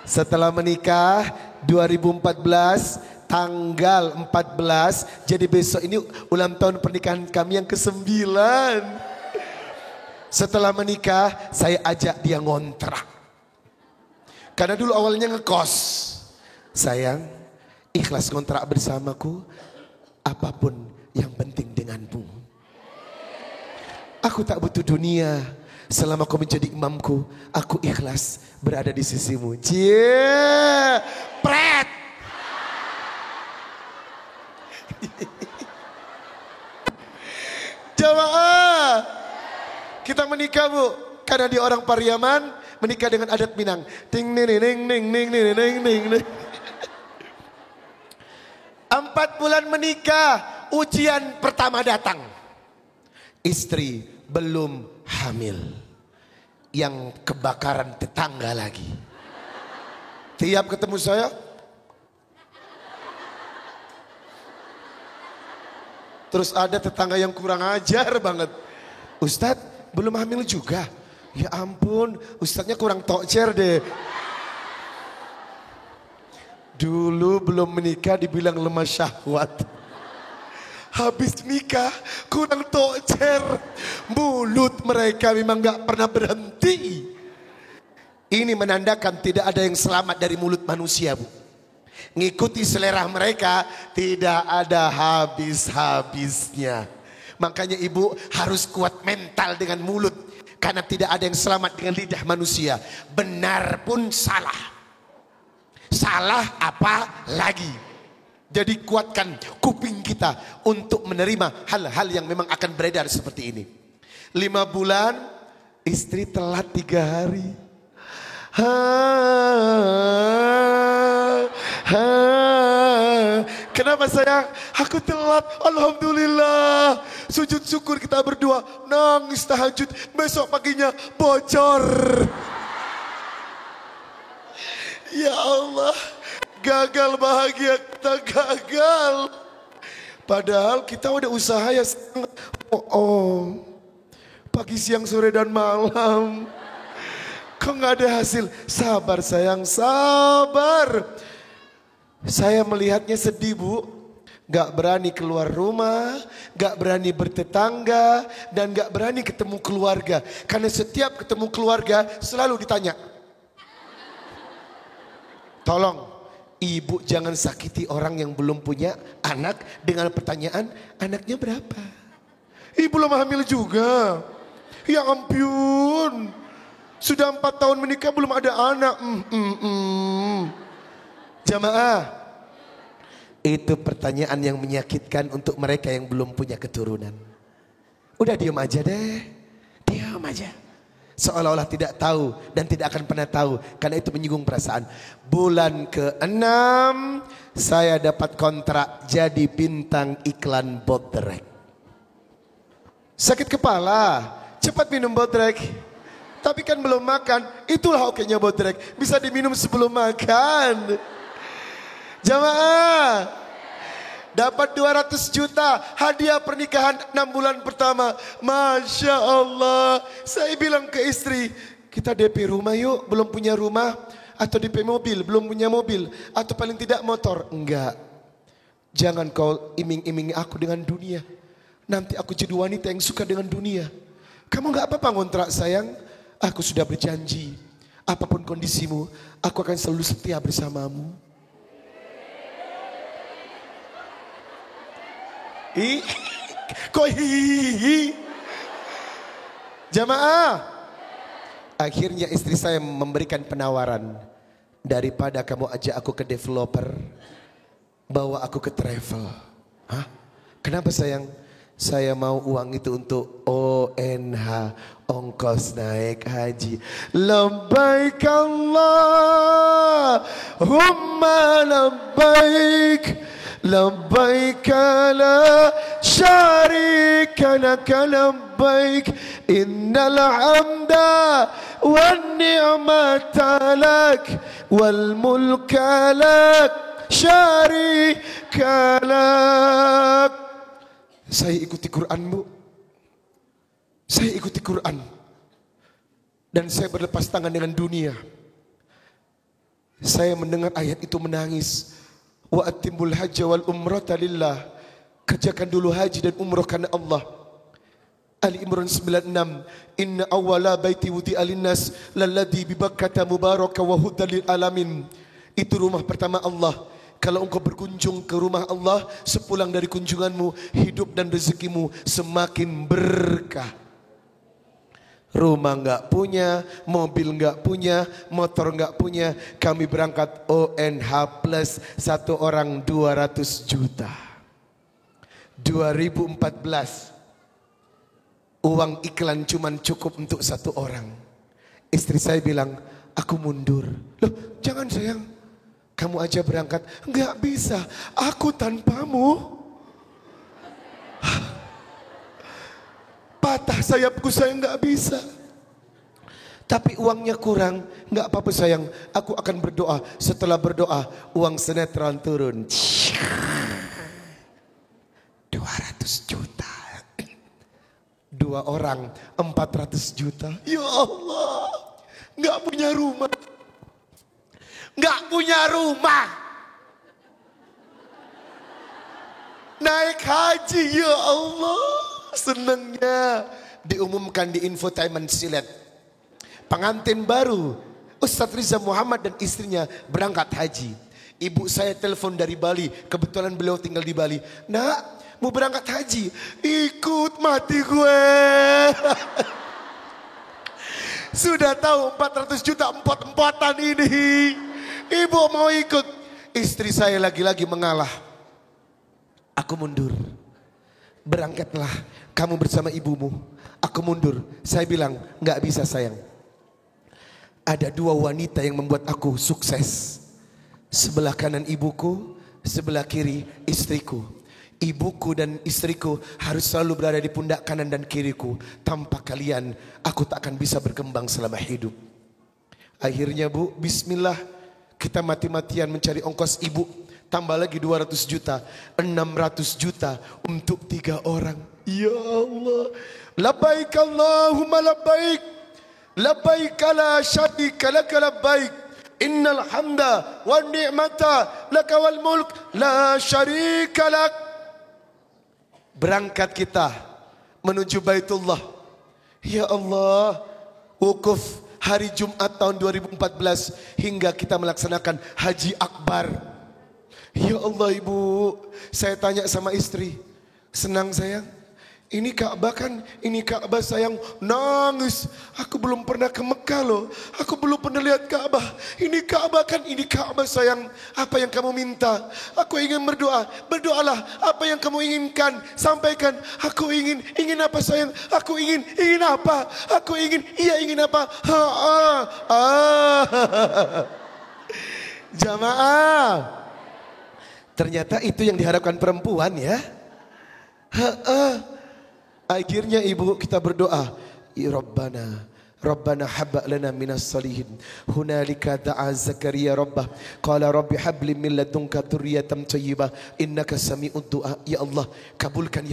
Setelah menikah 2014, tanggal 14. Jadi besok ini ulang tahun pernikahan kami yang ke-9. Setelah menikah saya ajak dia ngontrak. Karena dulu awalnya ngekos. Sayang, ikhlas ngontrak bersamaku, apapun yang penting denganmu. Aku tak butuh dunia. Selama kau menjadi imamku, aku ikhlas berada di sisimu. Cie, pret. Jamaah, kita menikah bu, karena dia orang Pariaman, menikah dengan adat Minang. Ting ning ning ning ning ning ning ning ning. 4 bulan menikah, ujian pertama datang. Istri belum hamil, yang kebakaran tetangga lagi. Tiap ketemu saya, terus ada tetangga yang kurang ajar banget. Ustadz belum hamil juga? Ya ampun, ustadznya kurang tokcer deh. Dulu belum menikah dibilang lemah syahwat. Habis nikah kurang tokcer. Mulut mereka memang gak pernah berhenti. Ini menandakan tidak ada yang selamat dari mulut manusia bu. Ngikuti selera mereka tidak ada habis-habisnya. Makanya ibu harus kuat mental dengan mulut. Karena tidak ada yang selamat dengan lidah manusia. Benar pun salah. Salah apa lagi. Jadi kuatkan kuping kita untuk menerima hal-hal yang memang akan beredar seperti ini. 5 bulan istri telat 3 hari. Kenapa sayang? Aku telat. Alhamdulillah. Sujud syukur kita berdua. Nangis tahajud. Besok paginya bocor. Ya Allah. Gagal bahagia kita gagal. Padahal kita udah usaha ya. Pagi siang sore dan malam. Kok gak ada hasil? Sabar sayang, sabar. Saya melihatnya sedih bu. Gak berani keluar rumah, gak berani bertetangga, dan gak berani ketemu keluarga. Karena setiap ketemu keluarga selalu ditanya. Tolong. Ibu jangan sakiti orang yang belum punya anak dengan pertanyaan anaknya berapa. Ibu belum hamil juga. Ya ampun. Sudah 4 tahun menikah belum ada anak. Jamaah. Itu pertanyaan yang menyakitkan untuk mereka yang belum punya keturunan. Udah diam aja deh. Diam aja. Seolah-olah tidak tahu dan tidak akan pernah tahu. Karena itu menyinggung perasaan. Bulan ke-6 saya dapat kontrak jadi bintang iklan Bodrek. Sakit kepala, cepat minum Bodrek. Tapi kan belum makan, itulah oke-nya Bodrek. Bisa diminum sebelum makan. Jamaah. Dapat 200 juta hadiah pernikahan 6 bulan pertama. Masya Allah. Saya bilang ke istri, kita DP rumah yuk, belum punya rumah. Atau DP mobil, belum punya mobil. Atau paling tidak motor. Enggak. Jangan kau iming-imingi aku dengan dunia. Nanti aku jadi wanita yang suka dengan dunia. Kamu gak apa-apa ngontrak sayang. Aku sudah berjanji. Apapun kondisimu, aku akan selalu setia bersamamu. Kok hihihi? Jamaah. Akhirnya istri saya memberikan penawaran. Daripada kamu ajak aku ke developer, bawa aku ke travel. Hah? Kenapa sayang? Saya mau uang itu untuk ONH, ongkos naik haji. Labbaik Allahumma labbaik. لبيك لا شريك لك لبيك إن الحمد والنعمة لك والملك لك شريك لك. Saya ikuti Quran bu. Saya ikuti Quran. Dan saya berlepas tangan dengan dunia. Saya mendengar ayat itu menangis. Wa atimmul hajja wal umrata lillah. Kerjakan dulu haji dan umrah karena Allah. Ali Imran 96. Inna awwala baiti wudi'a linnas lalladzi bi Bakkah mubaraka wa hudan lil alamin. Itu rumah pertama Allah. Kalau engkau berkunjung ke rumah Allah, sepulang dari kunjunganmu, hidup dan rezekimu semakin berkah. Rumah enggak punya, mobil enggak punya, motor enggak punya. Kami berangkat ONH plus, satu orang 200 juta. 2014. Uang iklan cuman cukup untuk satu orang. Istri saya bilang, aku mundur. Loh, jangan sayang. Kamu aja berangkat. Enggak bisa, aku tanpamu. Patah sayapku, saya enggak bisa. Tapi uangnya kurang. Enggak apa-apa sayang, aku akan berdoa. Setelah berdoa, uang sinetron turun. 200 juta. 2 orang 400 juta. Ya Allah, enggak punya rumah. Enggak punya rumah. Naik haji, ya Allah. Senangnya diumumkan di infotainment silet. Pengantin baru Ustadz Riza Muhammad dan istrinya berangkat haji. Ibu saya telepon dari Bali, kebetulan beliau tinggal di Bali. Nak, mau berangkat haji? Ikut, mati gue. Sudah tahu 400 juta empot-empotan ini. Ibu mau ikut. Istri saya lagi-lagi mengalah. Aku mundur. Berangkatlah kamu bersama ibumu. Aku mundur. Saya bilang, enggak bisa sayang. Ada 2 wanita yang membuat aku sukses. Sebelah kanan ibuku, sebelah kiri istriku. Ibuku dan istriku harus selalu berada di pundak kanan dan kiriku. Tanpa kalian, aku tak akan bisa berkembang selama hidup. Akhirnya Bu, bismillah. Kita mati-matian mencari ongkos ibu. Tambah lagi 200 juta. 600 juta untuk 3 orang. Ya Allah. Labbaik Allahumma labbaik. Labbaik la syarika laka labbaik. Innal hamda wa ni'mata laka wal mulk la syarika lak. Berangkat kita menuju Baitullah. Ya Allah, wukuf hari Jumat tahun 2014 hingga kita melaksanakan Haji Akbar. Ya Allah Ibu, saya tanya sama istri, senang sayang? Ini Ka'bah kan, ini Ka'bah sayang. Nangis, aku belum pernah ke Mekah loh. Aku belum pernah lihat Ka'bah. Ini Ka'bah kan, ini Ka'bah sayang. Apa yang kamu minta? Aku ingin berdoa. Berdoalah, apa yang kamu inginkan, sampaikan. Aku ingin apa sayang? Aku ingin apa? Aku ingin, iya ingin apa? Jamaah. Ternyata itu yang diharapkan perempuan ya. Akhirnya ibu kita berdoa, ya Rabbana hab lana minas salihin. Hunalika da'a Zakaria rabbah qala rabbi habli min ladunka dzurriyyatan thayyibah innaka sami'ud du'a. Ya Allah, kabulkan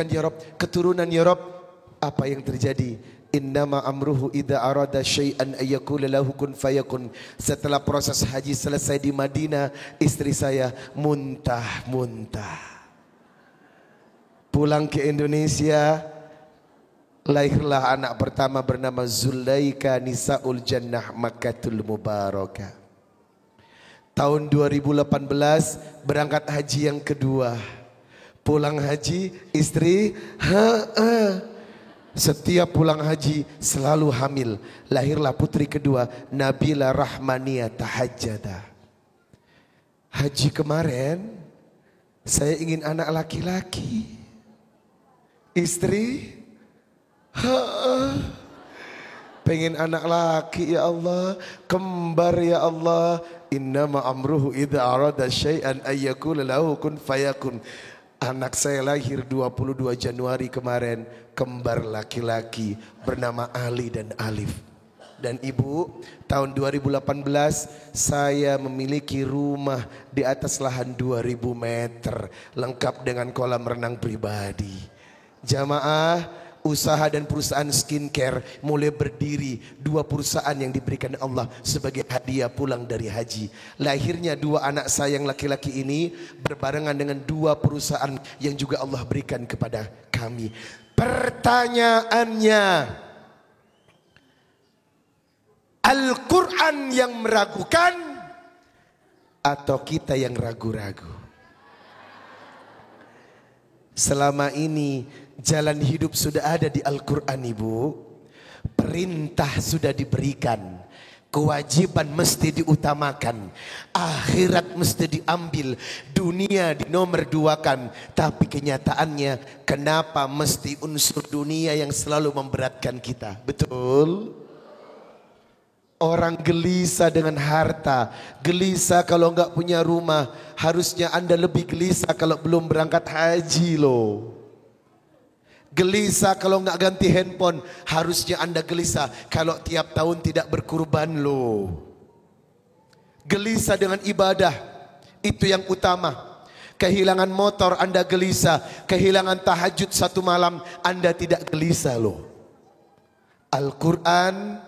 ya Rabb, keturunan ya Rabb. Apa yang terjadi? Innama amruhu idza arada syai'an ayyakula lahu kun fayakun. Setelah proses haji selesai di Madinah, istri saya muntah. Pulang ke Indonesia, lahirlah anak pertama bernama Zulaika Nisaul Jannah Makkatul Mubarakah. Tahun 2018 berangkat haji yang kedua. Pulang haji, istri setiap pulang haji selalu hamil. Lahirlah putri kedua, Nabila Rahmania Tahajjada. Haji kemarin saya ingin anak laki-laki. Istri pengen anak laki ya Allah, kembar ya Allah. Innama amruhu idza arada syai'an ayyakula lahu kun fayakun. Anak saya lahir 22 Januari kemarin, kembar laki-laki bernama Ali dan Alif. Dan ibu, tahun 2018 saya memiliki rumah di atas lahan 2000 meter lengkap dengan kolam renang pribadi. Jamaah, usaha dan perusahaan skincare mulai berdiri. 2 perusahaan yang diberikan Allah sebagai hadiah pulang dari haji. Lahirnya 2 anak saya yang laki-laki ini berbarengan dengan 2 perusahaan yang juga Allah berikan kepada kami. Pertanyaannya, Al-Quran yang meragukan atau kita yang ragu-ragu? Selama ini jalan hidup sudah ada di Al-Quran, Ibu. Perintah sudah diberikan. Kewajiban mesti diutamakan. Akhirat mesti diambil. Dunia dinomor 2-kan. Tapi kenyataannya, kenapa mesti unsur dunia yang selalu memberatkan kita? Betul? Orang gelisah dengan harta, gelisah kalau enggak punya rumah. Harusnya Anda lebih gelisah kalau belum berangkat haji loh. Gelisah kalau enggak ganti handphone. Harusnya Anda gelisah kalau tiap tahun tidak berkurban loh. Gelisah dengan ibadah, itu yang utama. Kehilangan motor Anda gelisah, kehilangan tahajud 1 malam Anda tidak gelisah loh. Al-Quran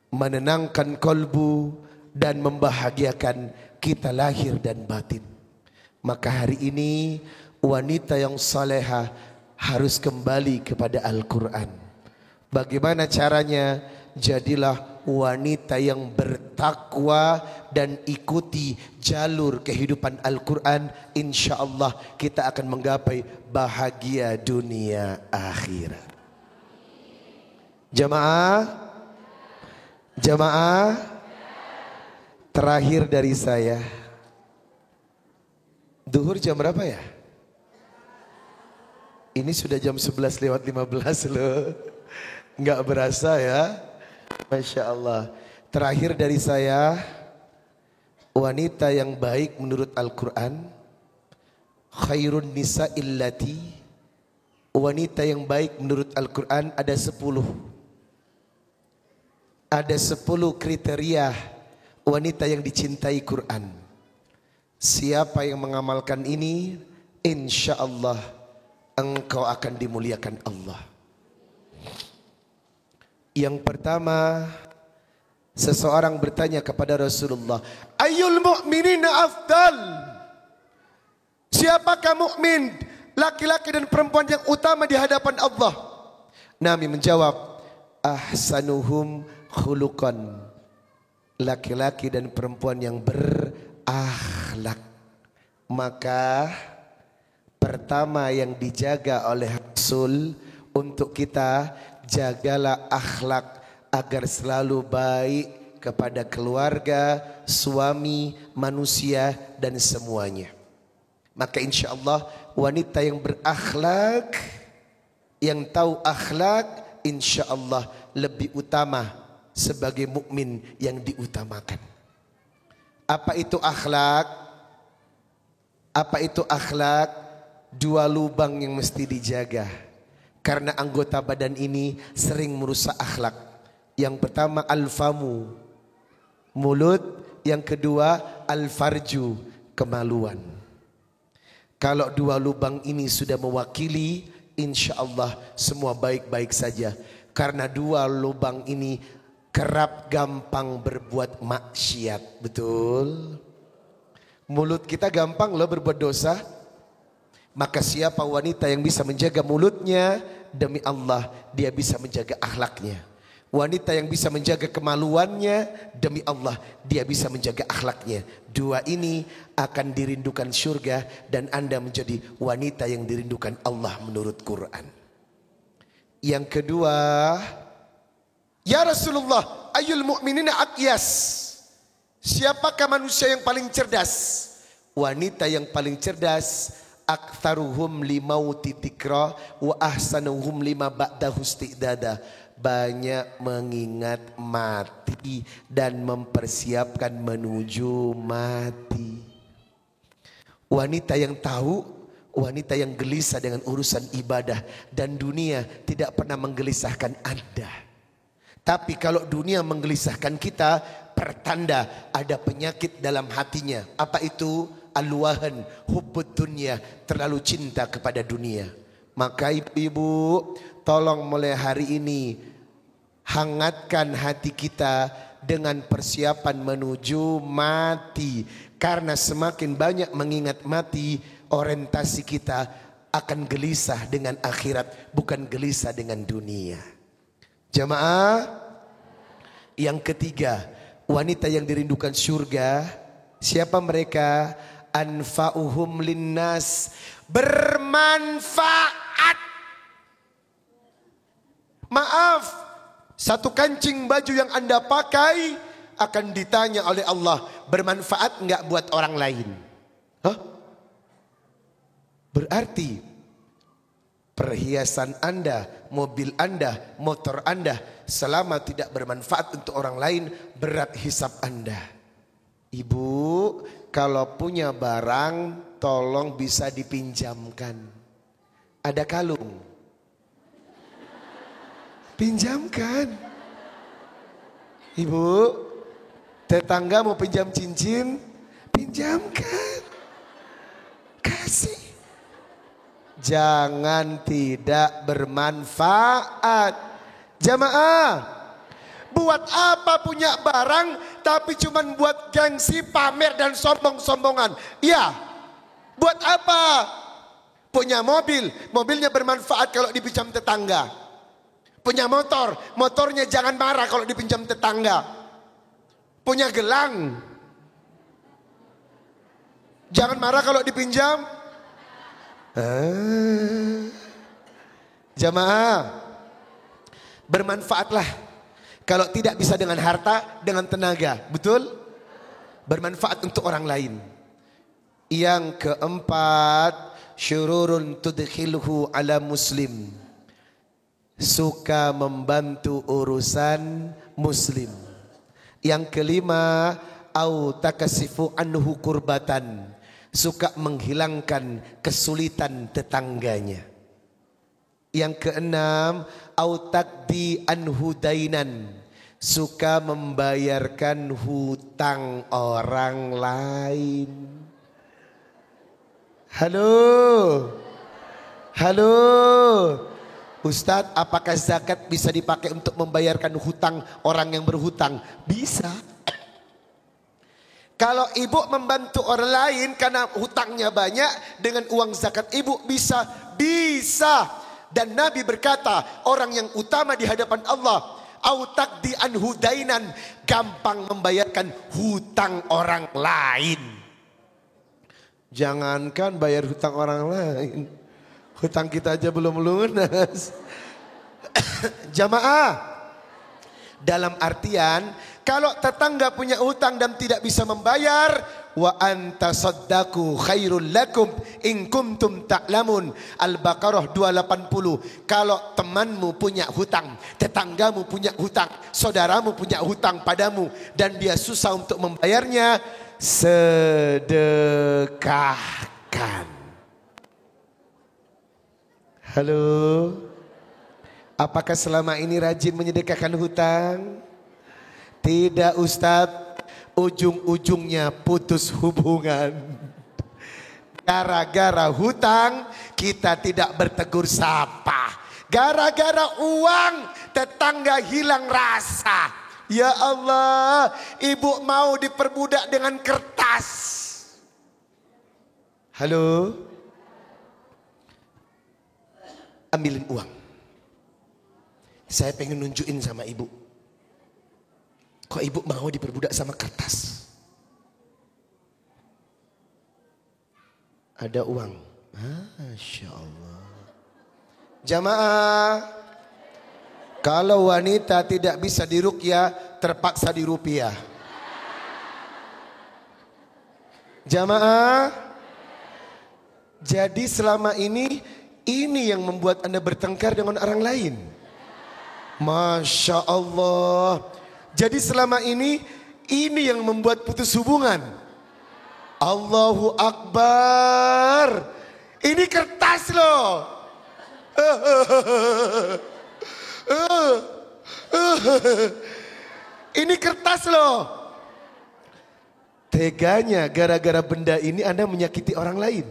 menenangkan kolbu dan membahagiakan kita lahir dan batin. Maka hari ini wanita yang salehah harus kembali kepada Al-Quran. Bagaimana caranya? Jadilah wanita yang bertakwa dan ikuti jalur kehidupan Al-Quran. Insya Allah kita akan menggapai bahagia dunia akhirat. Jamaah, terakhir dari saya. Duhur jam berapa ya? Ini sudah jam 11:15 loh. Nggak berasa ya. Masya Allah. Terakhir dari saya, wanita yang baik menurut Al-Quran, khairun nisa illati, wanita yang baik menurut Al-Quran ada 10. Ada 10 kriteria wanita yang dicintai Quran. Siapa yang mengamalkan ini, insya Allah engkau akan dimuliakan Allah. Yang pertama, seseorang bertanya kepada Rasulullah, Ayyul mu'minina afdal? Siapakah mukmin, laki-laki dan perempuan yang utama di hadapan Allah? Nabi menjawab, ahsanuhum khuluqan, laki-laki dan perempuan yang berakhlak. Maka pertama yang dijaga oleh Rasul untuk kita, jagalah akhlak agar selalu baik kepada keluarga, suami, manusia dan semuanya. Maka insya Allah wanita yang berakhlak, yang tahu akhlak, insya Allah lebih utama sebagai mukmin yang diutamakan. Apa itu akhlak? Apa itu akhlak? 2 lubang yang mesti dijaga. Karena anggota badan ini sering merusak akhlak. Yang pertama al-famu, mulut. Yang kedua al-farju, kemaluan. Kalau 2 lubang ini sudah mewakili, insya Allah semua baik-baik saja. Karena 2 lubang ini kerap gampang berbuat maksiat. Betul? Mulut kita gampang loh berbuat dosa. Maka siapa wanita yang bisa menjaga mulutnya, demi Allah dia bisa menjaga akhlaknya. Wanita yang bisa menjaga kemaluannya, demi Allah dia bisa menjaga akhlaknya. 2 ini akan dirindukan surga dan Anda menjadi wanita yang dirindukan Allah menurut Quran. Yang kedua, ya Rasulullah, ayyul mu'minina aqyas? Siapakah manusia yang paling cerdas? Wanita yang paling cerdas, aktsaruhum limauti tikra wa ahsanuhum lima ba'dahu istidada. Banyak mengingat mati dan mempersiapkan menuju mati. Wanita yang tahu, wanita yang gelisah dengan urusan ibadah dan dunia tidak pernah menggelisahkan Anda. Tapi kalau dunia menggelisahkan kita, pertanda ada penyakit dalam hatinya. Apa itu? Al-wahan, hubbud dunya, terlalu cinta kepada dunia. Maka ibu-ibu, tolong mulai hari ini hangatkan hati kita dengan persiapan menuju mati. Karena semakin banyak mengingat mati, orientasi kita akan gelisah dengan akhirat, bukan gelisah dengan dunia. Jamaah, yang ketiga, wanita yang dirindukan surga, siapa mereka? Anfa'uhum linnas, bermanfaat. Maaf, satu kancing baju yang Anda pakai akan ditanya oleh Allah, bermanfaat enggak buat orang lain? Hah? Berarti perhiasan Anda, mobil Anda, motor Anda selama tidak bermanfaat untuk orang lain, berat hisab Anda. Ibu, kalau punya barang tolong bisa dipinjamkan. Ada kalung, pinjamkan. Ibu, tetangga mau pinjam cincin, pinjamkan. Kasih. Jangan tidak bermanfaat. Jamaah, buat apa punya barang tapi cuman buat gengsi, pamer dan sombong-sombongan? Ya, buat apa? Punya mobil, mobilnya bermanfaat kalau dipinjam tetangga. Punya motor, motornya jangan marah kalau dipinjam tetangga. Punya gelang, jangan marah kalau dipinjam. Jamaah, bermanfaatlah. Kalau tidak bisa dengan harta, dengan tenaga. Betul? Bermanfaat untuk orang lain. Yang keempat, syururun tudkhilhu ala muslim, suka membantu urusan muslim. Yang kelima, au takasifu anhu kurbatan, suka menghilangkan kesulitan tetangganya. Yang keenam, au takdi anhu dainan, suka membayarkan hutang orang lain. Halo, halo, Ustadz, apakah zakat bisa dipakai untuk membayarkan hutang orang yang berhutang? Bisa. Kalau ibu membantu orang lain karena hutangnya banyak, dengan uang zakat ibu bisa. Bisa. Dan Nabi berkata, orang yang utama di hadapan Allah, au taqdi anhu dainan, gampang membayarkan hutang orang lain. Jangankan bayar hutang orang lain, hutang kita aja belum lunas. Jamaah, dalam artian kalau tetangga punya hutang dan tidak bisa membayar, wa anta saddaku khairul lakum in kuntum ta'lamun. Al-Baqarah 280. Kalau temanmu punya hutang, tetanggamu punya hutang, saudaramu punya hutang padamu dan dia susah untuk membayarnya, sedekahkan. Halo, apakah selama ini rajin menyedekahkan hutang? Tidak Ustadz, ujung-ujungnya putus hubungan. Gara-gara hutang kita tidak bertegur sapa. Gara-gara uang tetangga hilang rasa. Ya Allah, ibu mau diperbudak dengan kertas. Halo, ambilin uang. Saya pengen nunjukin sama ibu. Kok ibu mau diperbudak sama kertas? Ada uang. Masya Allah. Jamaah, kalau wanita tidak bisa diruqyah, terpaksa dirupiah. Jamaah, jadi selama ini yang membuat Anda bertengkar dengan orang lain. Masya Allah. Jadi selama ini yang membuat putus hubungan. Allahu Akbar. Ini kertas loh. Ini kertas loh. Teganya gara-gara benda ini Anda menyakiti orang lain.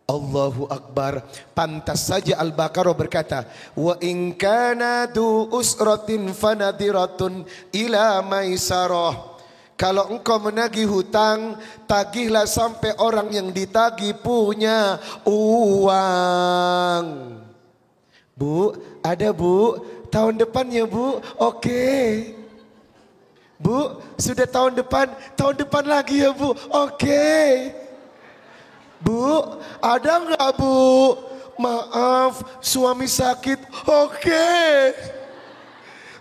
Allahu Akbar. Pantas saja Al-Baqarah berkata, wa in kana du usratin fanadiratun ila maisarah. Kalau engkau menagih hutang, tagihlah sampai orang yang ditagih punya uang. Bu, ada bu, tahun depan ya bu. Oke. Bu, sudah tahun depan lagi ya bu. Oke. Bu, ada nggak bu? Maaf, suami sakit. Oke.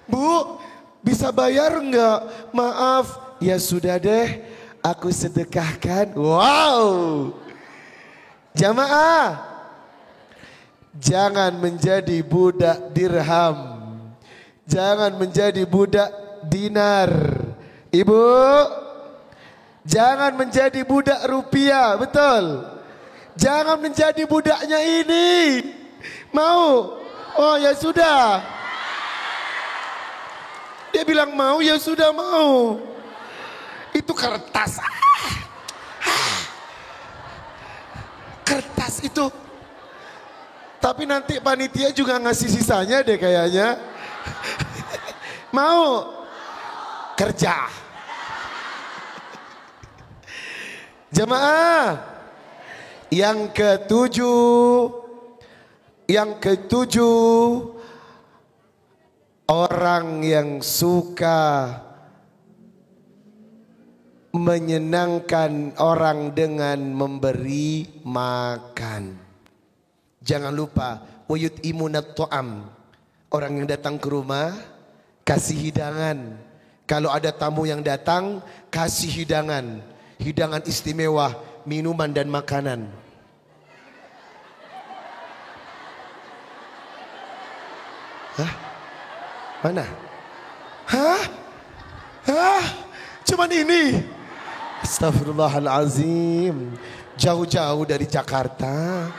Bu, bisa bayar nggak? Maaf, ya sudah deh, aku sedekahkan. Wow. Jamaah, jangan menjadi budak dirham. Jangan menjadi budak dinar. Ibu, jangan menjadi budak rupiah, betul? Jangan menjadi budaknya ini. Mau? Oh ya sudah. Dia bilang mau, ya sudah mau. Itu kertas. Kertas itu. Tapi nanti panitia juga ngasih sisanya deh kayaknya. Mau? Kerja. Jamaah. Yang ketujuh, orang yang suka menyenangkan orang dengan memberi makan. Jangan lupa wayut imunat to'am. Orang yang datang ke rumah kasih hidangan. Kalau ada tamu yang datang kasih hidangan. Hidangan istimewa, minuman dan makanan. Hah? Mana? Hah? Hah? Cuman ini? Astagfirullahalazim. Jauh-jauh dari Jakarta.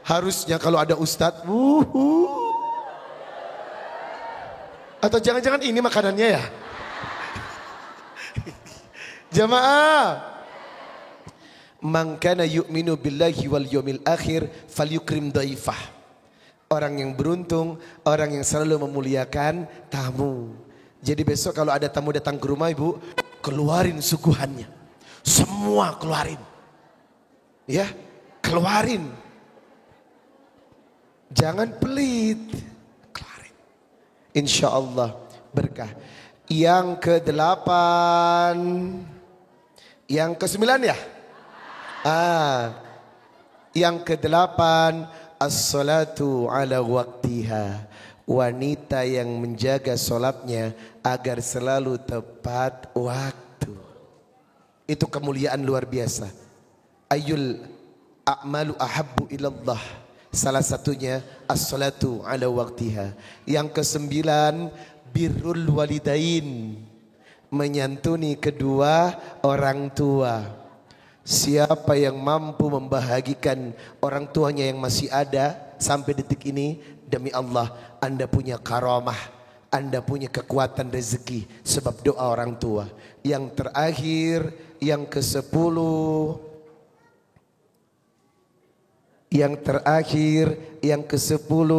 Harusnya kalau ada ustadz, atau jangan-jangan ini makanannya ya? Jamaah, man kana yu'minu billahi wal yawmil akhir falyukrim dhaifah. Orang yang beruntung, orang yang selalu memuliakan tamu. Jadi besok kalau ada tamu datang ke rumah ibu, keluarin suguhannya. Semua keluarin. Ya, keluarin. Jangan pelit. Keluarin. Insya Allah berkah. Yang ke-8. Yang ke-9 ya? Yang ke-8, as-salatu ala waqtiha. Wanita yang menjaga solatnya agar selalu tepat waktu. Itu kemuliaan luar biasa. Ayyul a'malu ahabbu ilallah. Salah satunya as-salatu ala waqtiha. Yang ke-9, birrul walidain. Menyantuni kedua orang tua. Siapa yang mampu membahagikan orang tuanya yang masih ada sampai detik ini, demi Allah Anda punya karamah, Anda punya kekuatan rezeki sebab doa orang tua. Yang terakhir, yang ke-10, yang ke-10,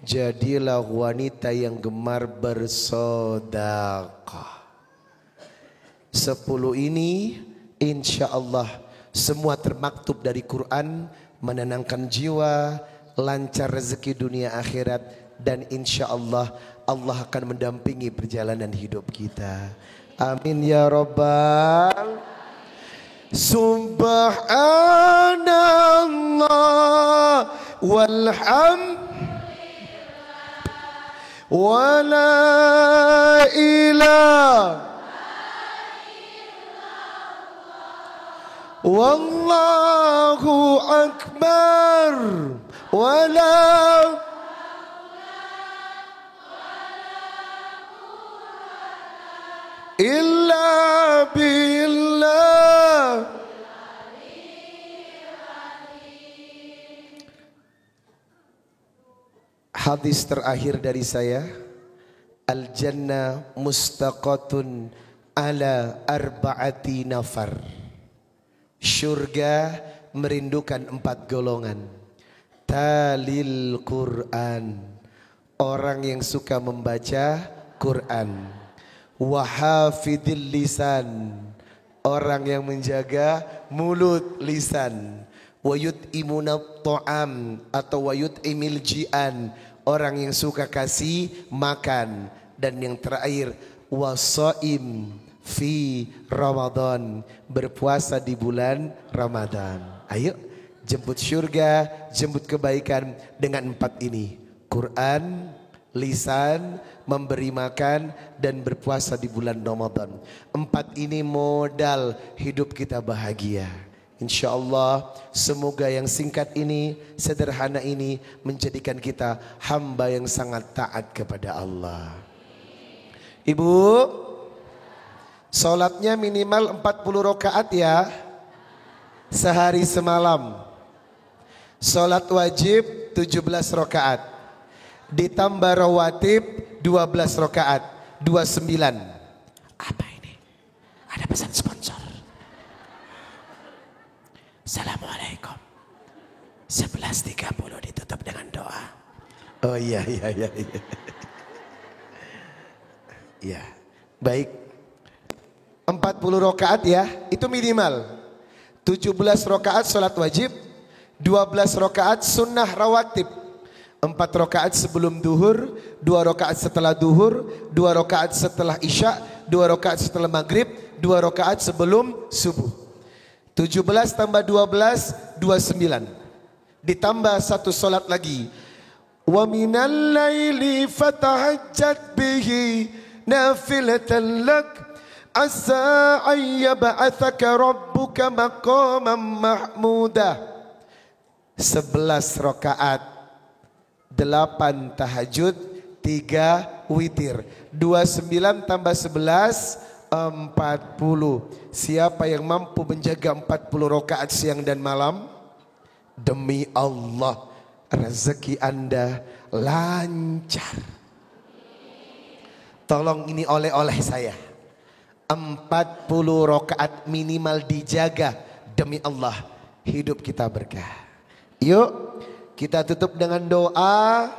jadilah wanita yang gemar bersedekah. 10 ini insya Allah semua termaktub dari Quran, menenangkan jiwa, lancar rezeki dunia akhirat, dan insya Allah Allah akan mendampingi perjalanan hidup kita. Amin ya Rabbal. Subhanallah walhamdulillah wa la ilaha wallahu akbar wala illa billah. Hadis terakhir dari saya, al jannah mustaqatun ala arba'ati nafar. Syurga merindukan 4 golongan. Talil Quran, orang yang suka membaca Quran. Wahafidil lisan, orang yang menjaga mulut lisan. Wayut imunat to'am atau wayut imil ji'an, orang yang suka kasih makan. Dan yang terakhir wasaim fi Ramadan, berpuasa di bulan Ramadan. Ayo jemput syurga, jemput kebaikan dengan 4 ini. Quran, lisan, memberi makan, dan berpuasa di bulan Ramadan. 4 ini modal hidup kita bahagia. Insya Allah semoga yang singkat ini, sederhana ini menjadikan kita hamba yang sangat taat kepada Allah. Ibu, sholatnya minimal 40 rakaat ya, sehari semalam. Sholat wajib 17 rakaat, ditambah rawatib 12 rakaat, 29. Apa ini? Ada pesan sponsor. Assalamualaikum. 11.30 ditutup dengan doa. Oh iya. Ya, baik. 40 rakaat ya, itu minimal. 17 rakaat sholat wajib, 12 rakaat sunnah rawatib. 4 rakaat sebelum duhur, 2 rakaat setelah duhur, 2 rakaat setelah isya, 2 rakaat setelah maghrib, 2 rakaat sebelum subuh. 17 tambah 12, 29. Ditambah 1 sholat lagi. Wa minal laili fatahajjat bihi nafilatan lak asa ayyab'athaka rabbuka maqaman mahmuda. 11 rakaat, 8 tahajud, 3 witir. 29 tambah 11, 40. Siapa yang mampu menjaga 40 rakaat siang dan malam, demi Allah rezeki Anda lancar. Tolong ini oleh-oleh saya. 40 rakaat minimal dijaga, demi Allah hidup kita berkah. Yuk kita tutup dengan doa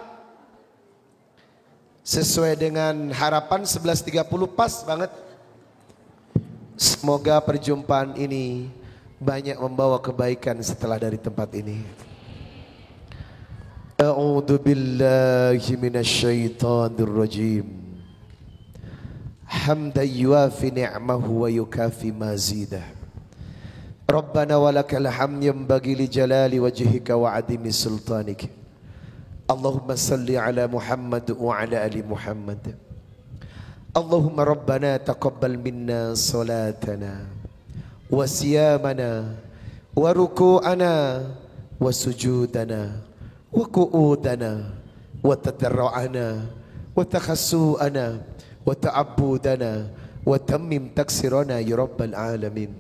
sesuai dengan harapan 11.30 pas banget. Semoga perjumpaan ini banyak membawa kebaikan setelah dari tempat ini. A'udzu billahi minasyaitonir rajim. Hamdan yuafi ni'mahu wa yukafi mazidah. Rabbana walakal hamd yanbaghi li jalali wajhika wa 'azimi sultanik. Allahumma salli ala Muhammad wa ala ali Muhammad. Allahumma rabbana taqabbal minna salatana wa siyamana wa ruku'ana wa sujudana wa qu'udana wa tadarru'ana wa takhassu'ana wa ta'abbudana wa tammim taksirana ya rabbal alamin.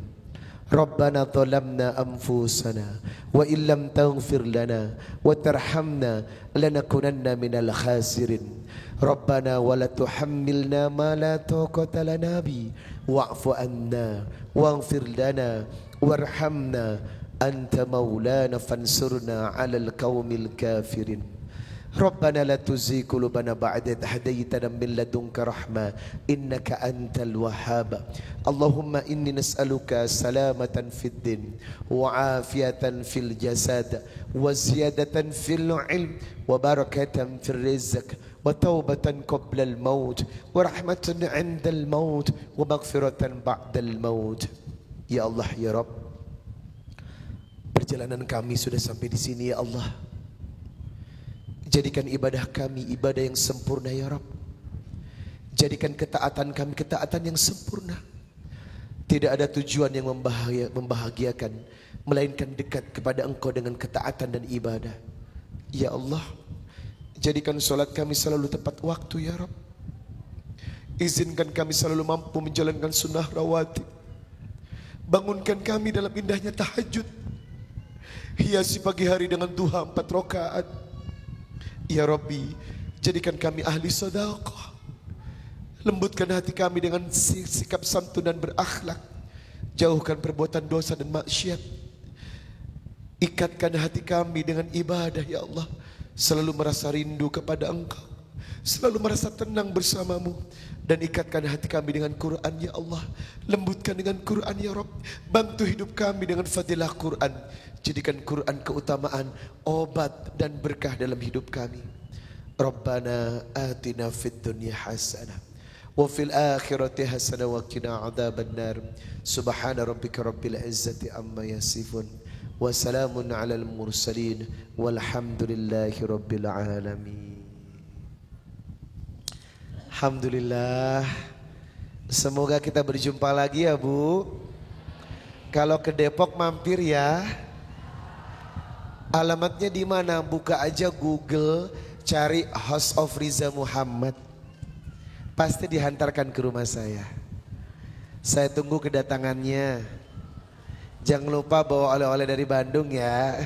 Rabbana zalamna anfusana wa illam taghfir lana wa tarhamna lanakunanna minal khasirin. Rabbana wa la tuhammilna ma la taqata lana bi wa'fu anna waghfir lana warhamna anta maulana fansurna 'alal qaumil kafirin. Rabbana la tuzigh qulubana ba'da idh hadaytana min ladunka rahmah innaka antal wahhab. Allahumma inni nas'aluka salamatan fid din wa afiyatan fil jasad wa ziyadatan fil ilm wa barakatan fil rizq wa taubatan qabla al maut wa rahmatan 'inda al maut wa maghfiratan ba'da al maut. Ya Allah ya Rabb, perjalanan kami sudah sampai di sini ya Allah. Jadikan ibadah kami ibadah yang sempurna ya Rabb. Jadikan ketaatan kami ketaatan yang sempurna. Tidak ada tujuan yang membahagiakan melainkan dekat kepada Engkau dengan ketaatan dan ibadah. Ya Allah, jadikan solat kami selalu tepat waktu ya Rabb. Izinkan kami selalu mampu menjalankan sunnah rawatib. Bangunkan kami dalam indahnya tahajud. Hiasi pagi hari dengan duha 4 rakaat. Ya Rabbi, jadikan kami ahli sedekah. Lembutkan hati kami dengan sikap santun dan berakhlak. Jauhkan perbuatan dosa dan maksiat. Ikatkan hati kami dengan ibadah ya Allah. Selalu merasa rindu kepada Engkau, selalu merasa tenang bersamamu. Dan ikatkan hati kami dengan Quran ya Allah. Lembutkan dengan Quran ya Rabb. Bantu hidup kami dengan fadilah Quran. Jadikan Quran keutamaan, obat dan berkah dalam hidup kami. Rabbana atina fid dunya hasanah wa fil akhirati hasanah wa qina adzabannar. Subhana rabbika rabbil izzati amma yasifun. Wassalamun alal mursalin walhamdulillahi rabbil alamin. Alhamdulillah. Semoga kita berjumpa lagi ya Bu. Kalau ke Depok mampir ya. Alamatnya di mana? Buka aja Google, cari House of Riza Muhammad. Pasti dihantarkan ke rumah saya. Saya tunggu kedatangannya. Jangan lupa bawa oleh-oleh dari Bandung ya.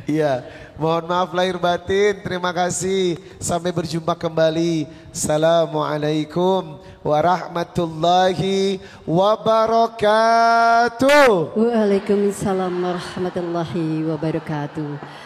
Iya, mohon maaf lahir batin. Terima kasih. Sampai berjumpa kembali. Assalamualaikum warahmatullahi wabarakatuh. Waalaikumsalam warahmatullahi wabarakatuh.